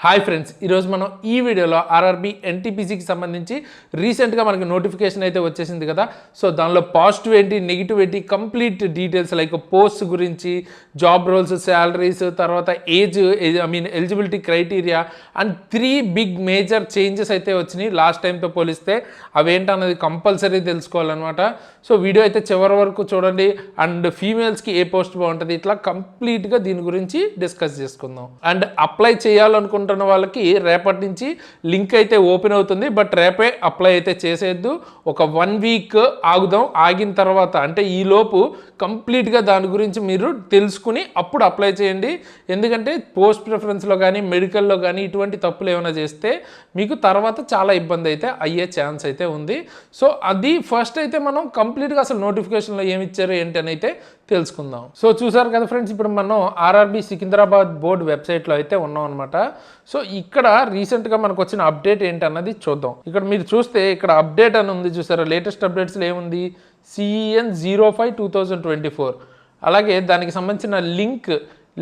Hi friends, ఈరోజు మనం ఈ వీడియోలో ఆర్ఆర్బీ ఎన్టీపీసీకి సంబంధించి రీసెంట్గా మనకి నోటిఫికేషన్ అయితే వచ్చేసింది కదా. సో దానిలో పాజిటివ్ ఏంటి, నెగిటివ్ ఏంటి, కంప్లీట్ డీటెయిల్స్ లైక్ పోస్ట్ గురించి, జాబ్ రోల్స్, శాలరీస్, తర్వాత age eligibility criteria and 3 big major changes అయితే వచ్చినాయి లాస్ట్ టైంతో పోలిస్తే. అవేంటన్నది కంపల్సరీ తెలుసుకోవాలన్నమాట. సో వీడియో అయితే చివరి వరకు చూడండి. అండ్ ఫీమేల్స్కి ఏ పోస్ట్ బాగుంటుంది, ఇట్లా కంప్లీట్గా దీని గురించి డిస్కస్ చేసుకుందాం. అండ్ అప్లై చేయాలనుకుంటున్న వాళ్ళకి రేపటి నుంచి లింక్ అయితే ఓపెన్ అవుతుంది. బట్ రేపే అప్లై అయితే చేసేద్దు, ఒక 1 వీక్ ఆగుదాం. ఆగిన తర్వాత అంటే ఈలోపు కంప్లీట్గా దాని గురించి మీరు తెలుసుకుని అప్పుడు అప్లై చేయండి. ఎందుకంటే పోస్ట్ ప్రిఫరెన్స్లో కానీ మెడికల్లో కానీ ఇటువంటి తప్పులు ఏమైనా చేస్తే మీకు తర్వాత చాలా ఇబ్బంది అయితే అయ్యే ఛాన్స్ అయితే ఉంది. సో అది ఫస్ట్ అయితే మనం కంప్లీట్గా అసలు నోటిఫికేషన్లో ఏమి ఇచ్చారు ఏంటి అని అయితే తెలుసుకుందాం. సో చూసారు కదా ఫ్రెండ్స్, ఇప్పుడు మనం ఆర్ఆర్బీ సికింద్రాబాద్ బోర్డు వెబ్సైట్లో అయితే ఉన్నాం అనమాట. సో ఇక్కడ రీసెంట్గా మనకు వచ్చిన అప్డేట్ ఏంటి అన్నది చూద్దాం. ఇక్కడ మీరు చూస్తే ఇక్కడ అప్డేట్ అని ఉంది చూసారా, లేటెస్ట్ అప్డేట్స్లో ఏముంది, CEN 05/2024. అలాగే దానికి సంబంధించిన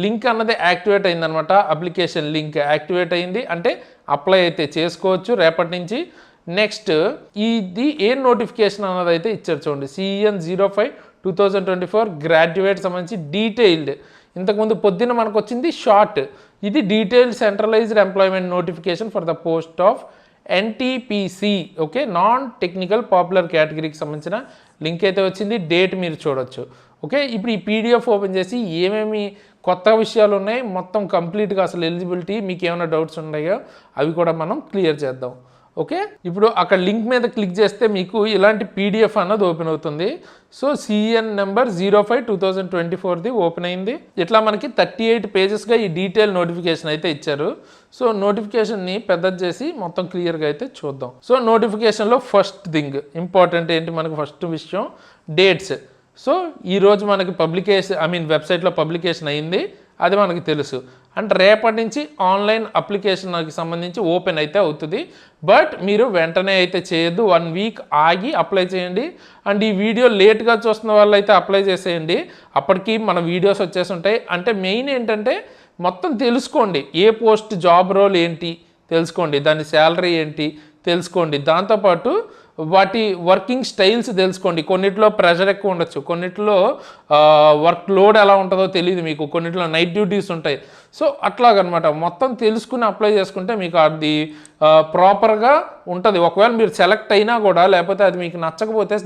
లింక్ అన్నది యాక్టివేట్ అయిందనమాట. అప్లికేషన్ లింక్ యాక్టివేట్ అయింది అంటే అప్లై అయితే చేసుకోవచ్చు రేపటి నుంచి. నెక్స్ట్ ఇది ఏ నోటిఫికేషన్ అన్నది అయితే ఇచ్చారు చూడండి, CEN 05/2024 గ్రాడ్యుయేట్ సంబంధించి డీటెయిల్డ్. ఇంతకుముందు పొద్దున్న మనకు వచ్చింది షార్ట్, ఇది detailed centralised employment notification for the post of NTPC. Okay, non technical popular కేటగిరీకి సంబంధించిన లింక్ అయితే వచ్చింది. డేట్ మీరు చూడొచ్చు. ఓకే, ఇప్పుడు ఈ PDF ఓపెన్ చేసి ఏమేమి కొత్త విషయాలు ఉన్నాయి మొత్తం కంప్లీట్గా అసలు ఎలిజిబిలిటీ మీకు ఏమైనా డౌట్స్ ఉన్నాయో అవి కూడా మనం క్లియర్ చేద్దాం. ఓకే, ఇప్పుడు అక్కడ లింక్ మీద క్లిక్ చేస్తే మీకు ఇలాంటి PDF అన్నది ఓపెన్ అవుతుంది. సో CEN నెంబర్ 05/2024ది ఓపెన్ అయింది. ఇట్లా మనకి 38 పేజెస్గా ఈ డీటెయిల్ నోటిఫికేషన్ అయితే ఇచ్చారు. సో నోటిఫికేషన్ని పెద్దది చేసి మొత్తం క్లియర్గా అయితే చూద్దాం. సో నోటిఫికేషన్లో ఫస్ట్ థింగ్ ఇంపార్టెంట్ ఏంటి, మనకు ఫస్ట్ విషయం డేట్స్. సో ఈరోజు మనకి వెబ్సైట్లో పబ్లికేషన్ అయింది, అది మనకి తెలుసు. అంటే రేపటి నుంచి ఆన్లైన్ అప్లికేషన్కి సంబంధించి ఓపెన్ అయితే అవుతుంది. బట్ మీరు వెంటనే అయితే చేయొద్దు, 1 వీక్ ఆగి అప్లై చేయండి. అండ్ ఈ వీడియో లేట్గా చూస్తున్న వాళ్ళు అయితే అప్లై చేసేయండి, అప్పటికి మన వీడియోస్ వచ్చేసి ఉంటాయి. అంటే మెయిన్ ఏంటంటే మొత్తం తెలుసుకోండి, ఏ పోస్ట్ జాబ్ రోల్ ఏంటి తెలుసుకోండి, దాని శాలరీ ఏంటి తెలుసుకోండి, దాంతోపాటు వాటి వర్కింగ్ స్టైల్స్ తెలుసుకోండి. కొన్నిట్లో ప్రెషర్ ఎక్కువ ఉండొచ్చు, కొన్నిట్లో వర్క్ లోడ్ ఎలా ఉంటుందో తెలియదు మీకు, కొన్నిట్లో నైట్ డ్యూటీస్ ఉంటాయి. సో అట్లాగనమాట మొత్తం తెలుసుకుని అప్లై చేసుకుంటే మీకు అది ప్రాపర్గా ఉంటుంది. ఒకవేళ మీరు సెలెక్ట్ అయినా కూడా లేకపోతే అది మీకు నచ్చకపోతే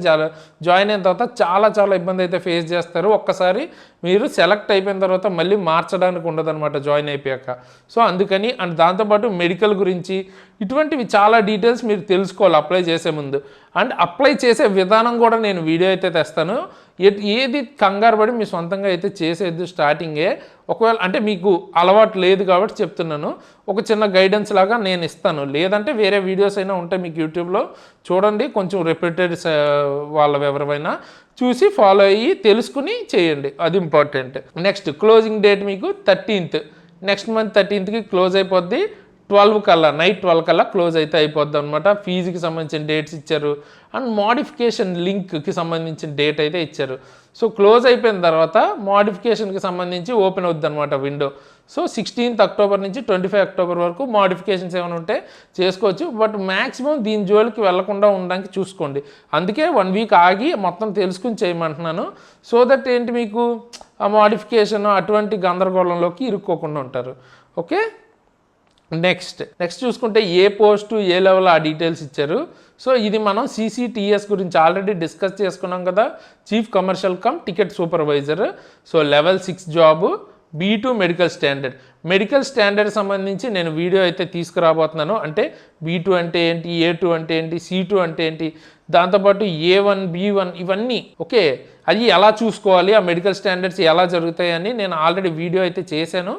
జాయిన్ అయిన తర్వాత చాలా ఇబ్బంది అయితే ఫేస్ చేస్తారు. ఒక్కసారి మీరు సెలెక్ట్ అయిపోయిన తర్వాత మళ్ళీ మార్చడానికి ఉండదన్నమాట జాయిన్ అయిపోయాక. సో అందుకని అండ్ దాంతోపాటు మెడికల్ గురించి ఇటువంటివి చాలా డీటెయిల్స్ మీరు తెలుసుకోవాలి అప్లై చేసే ముందు. అండ్ అప్లై చేసే విధానం కూడా నేను వీడియో అయితే తెస్తాను. ఏది కంగారు పడి మీ సొంతంగా అయితే చేసేది స్టార్టింగే. ఒకవేళ అంటే మీకు అలవాటు లేదు కాబట్టి చెప్తున్నాను, ఒక చిన్న గైడెన్స్ లాగా నేను ఇస్తాను. లేదంటే వేరే వీడియోస్ అయినా ఉంటాయి మీకు యూట్యూబ్లో, చూడండి. కొంచెం రెప్యూటెడ్ వాళ్ళ ఎవరైనా చూసి ఫాలో అయ్యి తెలుసుకుని చేయండి, అది ఇంపార్టెంట్. నెక్స్ట్ క్లోజింగ్ డేట్ మీకు 13th, next month 13th close అయిపోద్ది. 12 కల్లా, నైట్ 12 కల్లా క్లోజ్ అయితే అయిపోద్ది అనమాట. ఫీజుకి సంబంధించిన డేట్స్ ఇచ్చారు అండ్ మోడిఫికేషన్ లింక్కి సంబంధించిన డేట్ అయితే ఇచ్చారు. సో క్లోజ్ అయిపోయిన తర్వాత మోడిఫికేషన్కి సంబంధించి ఓపెన్ అవుద్ది అనమాట విండో. సో 16th అక్టోబర్ నుంచి 25 అక్టోబర్ వరకు మోడిఫికేషన్స్ ఏమైనా ఉంటే చేసుకోవచ్చు. బట్ మ్యాక్సిమం దీని జోలికి వెళ్లకుండా ఉండడానికి చూసుకోండి. అందుకే 1 వీక్ ఆగి మొత్తం తెలుసుకుని చేయమంటున్నాను. సో దట్ ఏంటి మీకు ఆ మోడిఫికేషన్ అటువంటి గందరగోళంలోకి ఇరుక్కోకుండా ఉంటారు. ఓకే, నెక్స్ట్ చూసుకుంటే ఏ పోస్టు ఏ లెవెల్ ఆ డీటెయిల్స్ ఇచ్చారు. సో ఇది మనం CCTS గురించి ఆల్రెడీ డిస్కస్ చేసుకున్నాం కదా, chief commercial come ticket supervisor. So level 6 job, B2 medical standard సంబంధించి నేను వీడియో అయితే తీసుకురాబోతున్నాను. అంటే B2 అంటే ఏంటి, A2 అంటే ఏంటి, C2 అంటే ఏంటి, దాంతోపాటు A1 B1 ఇవన్నీ. ఓకే, అది ఎలా చూసుకోవాలి, ఆ మెడికల్ స్టాండర్డ్స్ ఎలా జరుగుతాయని నేను ఆల్రెడీ వీడియో అయితే చేశాను.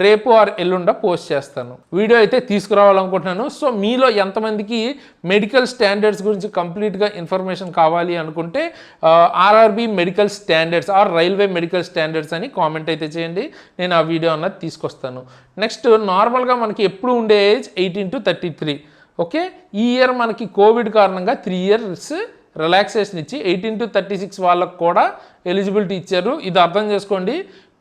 రేపు ఆర్ ఎల్లుండ పోస్ట్ చేస్తాను, వీడియో అయితే తీసుకురావాలనుకుంటున్నాను. సో మీలో ఎంతమందికి మెడికల్ స్టాండర్డ్స్ గురించి కంప్లీట్గా ఇన్ఫర్మేషన్ కావాలి అనుకుంటే RRB medical standards or railway medical standards అని కామెంట్ అయితే చేయండి, నేను ఆ వీడియో అన్నది తీసుకొస్తాను. నెక్స్ట్ నార్మల్గా మనకి ఎప్పుడు ఉండే ఏజ్ 18 to 33. ఓకే, ఈ ఇయర్ మనకి కోవిడ్ కారణంగా 3 years రిలాక్సేషన్ ఇచ్చి 18 to 36 వాళ్ళకు కూడా ఎలిజిబిలిటీ ఇచ్చారు. ఇది అర్థం చేసుకోండి,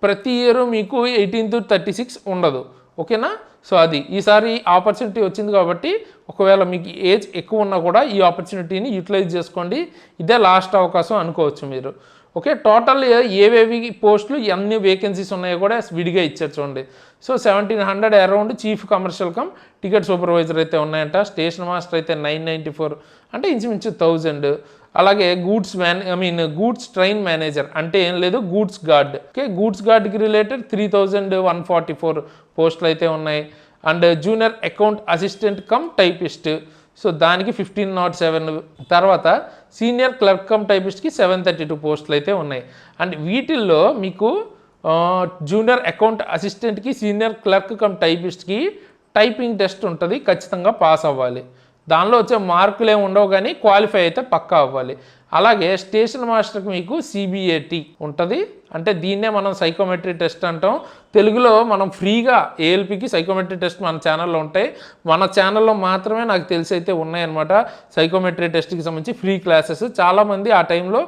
ప్రతి ఇయర్ మీకు 18 to 36 ఉండదు. ఓకేనా. సో అది ఈసారి ఆపర్చునిటీ వచ్చింది కాబట్టి ఒకవేళ మీకు ఏజ్ ఎక్కువ ఉన్నా కూడా ఈ ఆపర్చునిటీని యూటిలైజ్ చేసుకోండి. ఇదే లాస్ట్ అవకాశం అనుకోవచ్చు మీరు. ఓకే, టోటల్ ఏవేవి పోస్టులు ఎన్ని వేకెన్సీస్ ఉన్నాయో కూడా విడిగా ఇచ్చారు చూడండి. So 1700 around chief commercial come ticket supervisor అయితే ఉన్నాయంట. స్టేషన్ మాస్టర్ అయితే 994 అంటే ఇంచుమించు 1000. అలాగే గూడ్స్ ట్రైన్ మేనేజర్ అంటే ఏం లేదు, గూడ్స్ గార్డ్. ఓకే, గూడ్స్ గార్డ్కి రిలేటెడ్ 3144 పోస్టులు అయితే ఉన్నాయి. And junior account assistant cum typist, so దానికి 1507. తర్వాత సీనియర్ క్లర్క్ కమ్ టైపిస్ట్కి 732 పోస్టులు అయితే ఉన్నాయి. అండ్ వీటిల్లో మీకు జూనియర్ అకౌంట్ అసిస్టెంట్కి, సీనియర్ క్లర్క్ కమ్ టైపిస్ట్కి టైపింగ్ టెస్ట్ ఉంటుంది, ఖచ్చితంగా పాస్ అవ్వాలి. దానిలో వచ్చే మార్కులు ఏమి ఉండవు కానీ క్వాలిఫై అయితే పక్కా అవ్వాలి. అలాగే స్టేషన్ మాస్టర్కి మీకు CBAT ఉంటుంది, అంటే దీన్నే మనం సైకోమెట్రీ టెస్ట్ అంటాం. తెలుగులో మనం ఫ్రీగా ALPకి సైకోమెట్రీ టెస్ట్ మన ఛానల్లో ఉంటాయి. మన ఛానల్లో మాత్రమే నాకు తెలిసి అయితే ఉన్నాయన్నమాట సైకోమెట్రీ టెస్ట్కి సంబంధించి ఫ్రీ క్లాసెస్. చాలామంది ఆ టైంలో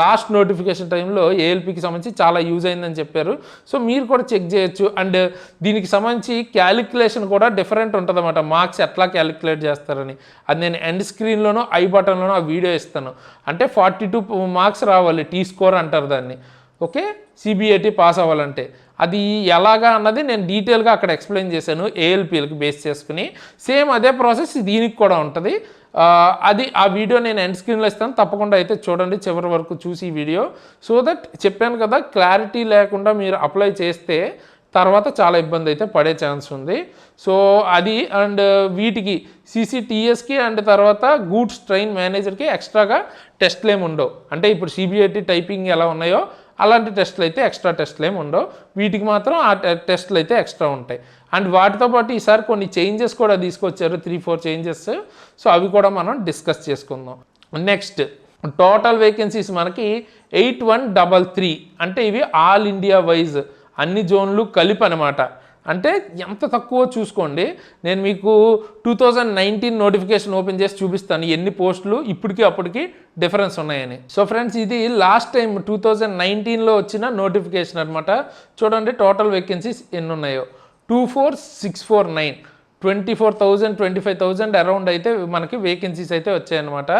లాస్ట్ నోటిఫికేషన్ టైంలో ALPకి సంబంధించి చాలా యూజ్ అయిందని చెప్పారు. సో మీరు కూడా చెక్ చేయొచ్చు. అండ్ దీనికి సంబంధించి క్యాలిక్యులేషన్ కూడా డిఫరెంట్ ఉంటుంది అన్నమాట, మార్క్స్ ఎట్లా క్యాలిక్యులేట్ చేస్తారని. అది నేను ఎండ్ స్క్రీన్లోనో ఐ బటన్లోనో ఆ వీడియో ఇస్తాను. అంటే 42 మార్క్స్ రావాలి, T స్కోర్ అంటారు దాన్ని. ఓకే, CBAT పాస్ అవ్వాలంటే అది ఎలాగా అన్నది నేను డీటెయిల్గా అక్కడ ఎక్స్ప్లెయిన్ చేశాను ALPలకి బేస్ చేసుకుని. సేమ్ అదే ప్రాసెస్ దీనికి కూడా ఉంటుంది. అది ఆ వీడియో నేను ఎండ్ స్క్రీన్లో ఇస్తాను, తప్పకుండా అయితే చూడండి చివరి వరకు చూసి ఈ వీడియో. సో దట్ చెప్పాను కదా, క్లారిటీ లేకుండా మీరు అప్లై చేస్తే తర్వాత చాలా ఇబ్బంది అయితే పడే ఛాన్స్ ఉంది. సో అది అండ్ వీటికి CCTSకి అండ్ తర్వాత గూడ్స్ ట్రైన్ మేనేజర్కి ఎక్స్ట్రాగా టెస్ట్లు ఏమి ఉండవు. అంటే ఇప్పుడు CBAT టైపింగ్ ఎలా ఉన్నాయో అలాంటి టెస్ట్లు అయితే ఎక్స్ట్రా టెస్ట్లు ఏమి ఉండవు, వీటికి మాత్రం ఆ టెస్ట్లు అయితే ఎక్స్ట్రా ఉంటాయి. అండ్ వాటితో పాటు ఈసారి కొన్ని చేంజెస్ కూడా తీసుకొచ్చారు, 3-4 చేంజెస్. సో అవి కూడా మనం డిస్కస్ చేసుకుందాం. నెక్స్ట్ టోటల్ వేకెన్సీస్ మనకి 8133, అంటే ఇవి ఆల్ ఇండియా వైజ్ అన్ని జోన్లు కలిపి అనమాట. అంటే ఎంత తక్కువ చూసుకోండి, నేను మీకు 2019 నోటిఫికేషన్ ఓపెన్ చేసి చూపిస్తాను ఎన్ని పోస్టులు ఇప్పటికి అప్పటికి డిఫరెన్స్ ఉన్నాయని. సో ఫ్రెండ్స్, ఇది లాస్ట్ టైం 2019లో వచ్చిన నోటిఫికేషన్ అనమాట. చూడండి టోటల్ వేకెన్సీస్ ఎన్ని ఉన్నాయో, 24649, 24,000 25,000 అరౌండ్ అయితే మనకి వేకెన్సీస్ అయితే వచ్చాయన్నమాట.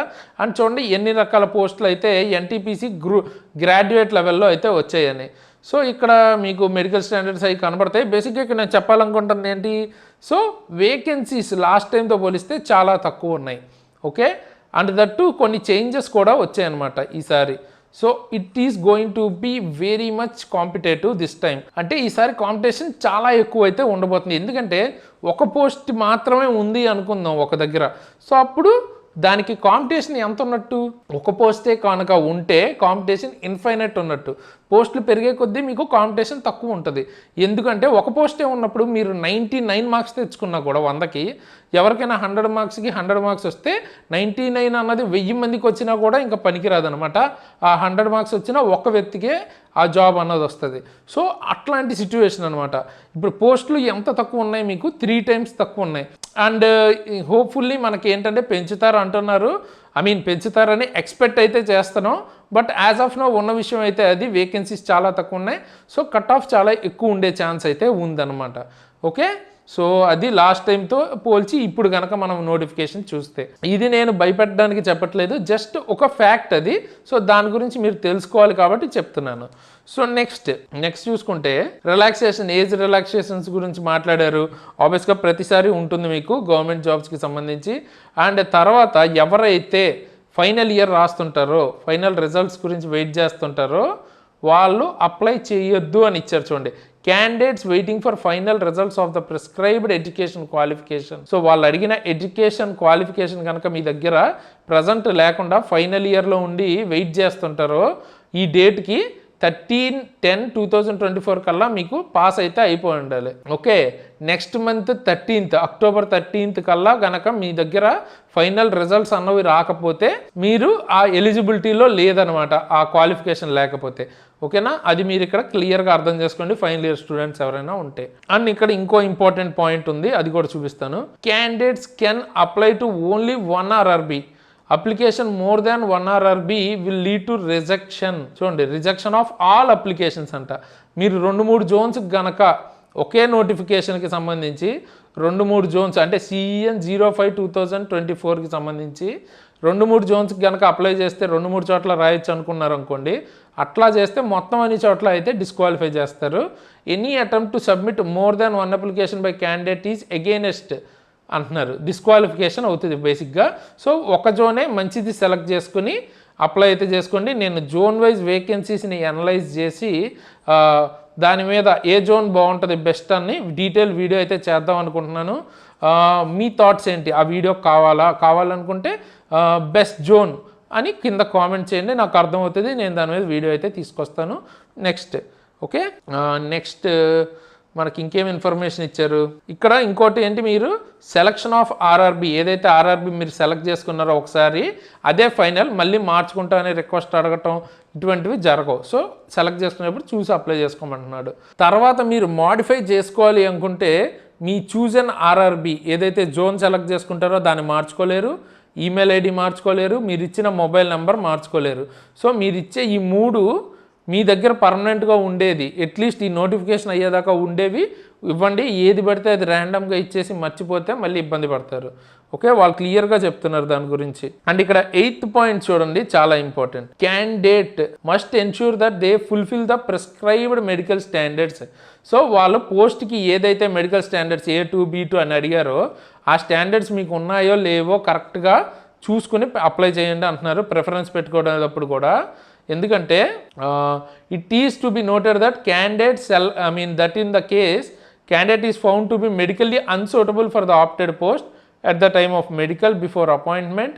అండ్ చూడండి ఎన్ని రకాల పోస్టులు అయితే NTPC గ్రాడ్యుయేట్ లెవెల్లో అయితే వచ్చాయని. సో ఇక్కడ మీకు మెడికల్ స్టాండర్డ్స్ అవి కనబడతాయి. బేసిక్గా ఇక్కడ నేను చెప్పాలనుకుంటున్నాను ఏంటి, సో వేకెన్సీస్ లాస్ట్ టైంతో పోలిస్తే చాలా తక్కువ ఉన్నాయి. ఓకే, అండ్ దట్టు కొన్ని చేంజెస్ కూడా వచ్చాయన్నమాట ఈసారి. So it is going to be very much competitive this time. అంటే ఈసారి కాంపిటీషన్ చాలా ఎక్కువ అయితే ఉండబోతుంది. ఎందుకంటే ఒక పోస్ట్ మాత్రమే ఉంది అనుకుందాం ఒక దగ్గర, సో అప్పుడు దానికి కాంపిటీషన్ ఎంత ఉన్నట్టు, ఒక పోస్టే కనుక ఉంటే కాంపిటీషన్ ఇన్ఫైనైట్ ఉన్నట్టు. పోస్టులు పెరిగే కొద్దీ మీకు కాంపిటీషన్ తక్కువ ఉంటుంది. ఎందుకంటే ఒక పోస్టే ఉన్నప్పుడు మీరు 99 మార్క్స్ తెచ్చుకున్నా కూడా 100కి, ఎవరికైనా 100 మార్క్స్కి 100 మార్క్స్ వస్తే 99 అన్నది 1000 మందికి వచ్చినా కూడా ఇంకా పనికిరాదనమాట. ఆ 100 మార్క్స్ వచ్చినా ఒక్క వ్యక్తికే ఆ జాబ్ అన్నది వస్తుంది. సో అట్లాంటి సిచ్యువేషన్ అనమాట. ఇప్పుడు పోస్టులు ఎంత తక్కువ ఉన్నాయి, మీకు 3 times తక్కువ ఉన్నాయి. అండ్ హోప్ఫుల్లీ మనకి ఏంటంటే పెంచుతారు అంటున్నారు, పెంచుతారని ఎక్స్పెక్ట్ అయితే చేస్తున్నాం. బట్ యాజ్ ఆఫ్ నో ఉన్న విషయం అయితే అది వేకెన్సీస్ చాలా తక్కువ ఉన్నాయి. సో కట్ ఆఫ్ చాలా ఎక్కువ ఉండే ఛాన్స్ అయితే ఉందన్నమాట. ఓకే, సో అది లాస్ట్ టైంతో పోల్చి ఇప్పుడు కనుక మనం నోటిఫికేషన్ చూస్తే, ఇది నేను భయపెట్టడానికి చెప్పట్లేదు, జస్ట్ ఒక ఫ్యాక్ట్ అది. సో దాని గురించి మీరు తెలుసుకోవాలి కాబట్టి చెప్తున్నాను. సో నెక్స్ట్ చూసుకుంటే రిలాక్సేషన్, ఏజ్ రిలాక్సేషన్స్ గురించి మాట్లాడారు. ఆబ్వియస్గా ప్రతిసారి ఉంటుంది మీకు గవర్నమెంట్ జాబ్స్కి సంబంధించి. అండ్ తర్వాత ఎవరైతే ఫైనల్ ఇయర్ రాస్తుంటారో, ఫైనల్ రిజల్ట్స్ గురించి వెయిట్ చేస్తుంటారో వాళ్ళు అప్లై చేయొద్దు అని ఇచ్చారు చూడండి. Candidates waiting for final results of the prescribed education qualification. So వాళ్ళు అడిగిన ఎడ్యుకేషన్ క్వాలిఫికేషన్ కనుక మీ దగ్గర ప్రజెంట్ లేకుండా ఫైనల్ ఇయర్లో ఉండి వెయిట్ చేస్తుంటారో ఈ డేట్కి 13/10/2024 కల్లా మీకు పాస్ అయితే అయిపోయి ఉండాలి. Okay, next month 13th October 13th కల్లా కనుక మీ దగ్గర ఫైనల్ రిజల్ట్స్ అన్నవి రాకపోతే మీరు ఆ ఎలిజిబిలిటీలో లేదనమాట, ఆ క్వాలిఫికేషన్ లేకపోతే. ఓకేనా, అది మీరు ఇక్కడ క్లియర్గా అర్థం చేసుకోండి ఫైనల్ ఇయర్ స్టూడెంట్స్ ఎవరైనా ఉంటే. అండ్ ఇక్కడ ఇంకో ఇంపార్టెంట్ పాయింట్ ఉంది, అది కూడా చూపిస్తాను. Candidates can apply to only 1 RRB. Application more than 1 RRB will lead to rejection. చూడండి, రిజెక్షన్ ఆఫ్ ఆల్ అప్లికేషన్స్ అంట. మీరు 2-3 జోన్స్ గనక ఒకే నోటిఫికేషన్కి సంబంధించి 2-3 జోన్స్ అంటే CEN 05/2024కి సంబంధించి 2-3 జోన్స్కి కనుక అప్లై చేస్తే 2-3 చోట్ల రాయొచ్చు అనుకున్నారు అనుకోండి, అట్లా చేస్తే మొత్తం అన్ని చోట్ల అయితే డిస్క్వాలిఫై చేస్తారు. Any attempt to submit more than 1 application by candidate is against అంటున్నారు, డిస్క్వాలిఫికేషన్ అవుతుంది బేసిక్గా. సో ఒక జోనే మంచిది సెలెక్ట్ చేసుకుని అప్లై అయితే చేసుకోండి. నేను జోన్ వైజ్ వేకెన్సీస్ని అనలైజ్ చేసి దాని మీద ఏ జోన్ బాగుంటుంది బెస్ట్ అని డీటెయిల్ వీడియో అయితే చేద్దాం అనుకుంటున్నాను. మీ థాట్స్ ఏంటి, ఆ వీడియో కావాలనుకుంటే బెస్ట్ జోన్ అని కింద కామెంట్ చేయండి, నాకు అర్థమవుతుంది, నేను దాని మీద వీడియో అయితే తీసుకొస్తాను. నెక్స్ట్ ఓకే, నెక్స్ట్ మనకి ఇంకేం ఇన్ఫర్మేషన్ ఇచ్చారు ఇక్కడ. ఇంకోటి ఏంటి, మీరు సెలక్షన్ ఆఫ్ ఆర్ఆర్బి ఏదైతే ఆర్ఆర్బి మీరు సెలెక్ట్ చేసుకున్నారో ఒకసారి అదే ఫైనల్, మళ్ళీ మార్చుకుంటా అనే రిక్వెస్ట్ అడగటం ఇటువంటివి జరగవు. సో సెలెక్ట్ చేసుకునేప్పుడు చూసి అప్లై చేసుకోమంటున్నాడు. తర్వాత మీరు మాడిఫై చేసుకోవాలి అనుకుంటే మీ చూజన్ ఆర్ఆర్బి ఏదైతే జోన్ సెలెక్ట్ చేసుకుంటారో దాన్ని మార్చుకోలేరు, ఈమెయిల్ ఐడి మార్చుకోలేరు, మీరు ఇచ్చిన మొబైల్ నెంబర్ మార్చుకోలేరు. సో మీరు ఇచ్చే ఈ 3 మీ దగ్గర పర్మనెంట్గా ఉండేది, అట్లీస్ట్ ఈ నోటిఫికేషన్ అయ్యేదాకా ఉండేవి ఇవ్వండి. ఏది పడితే అది ర్యాండమ్గా ఇచ్చేసి మర్చిపోతే మళ్ళీ ఇబ్బంది పడతారు. ఓకే, వాళ్ళు క్లియర్గా చెప్తున్నారు దాని గురించి. అండ్ ఇక్కడ 8th పాయింట్ చూడండి, చాలా important. Candidate must ensure that they fulfil the prescribed medical standards. So వాళ్ళు పోస్ట్కి ఏదైతే మెడికల్ స్టాండర్డ్స్ A2 B2 అని అడిగారో ఆ స్టాండర్డ్స్ మీకు ఉన్నాయో లేవో కరెక్ట్గా చూసుకుని అప్లై చేయండి అంటున్నారు, ప్రిఫరెన్స్ పెట్టుకోవడం కూడా. ఎందుకంటే it is to be noted that that in the case candidate is found to be medically unsuitable for the opted post at the time of medical before appointment,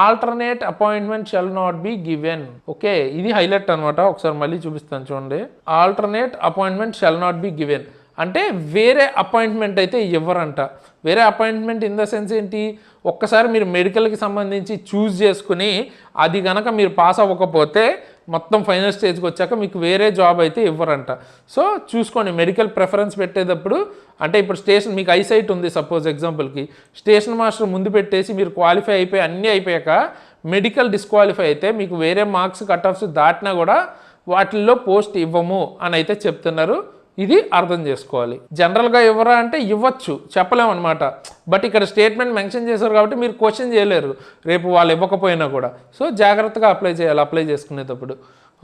alternate appointment shall not be given. Okay, ఇది highlight అనమాట. ఒకసారి మళ్ళీ చూపిస్తాను చూడండి. alternate appointment shall not be given అంటే వేరే appointment అయితే ఇవ్వరంట. వేరే అపాయింట్మెంట్ ఇన్ ద సెన్స్ ఏంటి, ఒక్కసారి మీరు మెడికల్కి సంబంధించి చూస్ చేసుకుని అది కనుక మీరు పాస్ అవ్వకపోతే మొత్తం ఫైనల్ స్టేజ్కి వచ్చాక మీకు వేరే జాబ్ అయితే ఇవ్వరంట. సో చూసుకోండి, మెడికల్ ప్రిఫరెన్స్ పెట్టేటప్పుడు అంటే ఇప్పుడు స్టేషన్ మీకు ఐసైట్ ఉంది సపోజ్ ఎగ్జాంపుల్కి, స్టేషన్ మాస్టర్ ముందు పెట్టేసి మీరు క్వాలిఫై అయిపోయి అన్నీ అయిపోయాక మెడికల్ డిస్క్వాలిఫై అయితే మీకు వేరే మార్క్స్ కట్ ఆఫ్స్ దాటినా కూడా వాటిల్లో పోస్ట్ ఇవ్వము అని అయితే చెప్తున్నారు. ఇది అర్థం చేసుకోవాలి. జనరల్గా ఇవ్వరా అంటే ఇవ్వచ్చు, చెప్పలేము అనమాట. బట్ ఇక్కడ స్టేట్మెంట్ మెన్షన్ చేశారు కాబట్టి మీరు క్వశ్చన్ చేయలేరు రేపు వాళ్ళు ఇవ్వకపోయినా కూడా. సో జాగ్రత్తగా అప్లై చేయాలి అప్లై చేసుకునేటప్పుడు.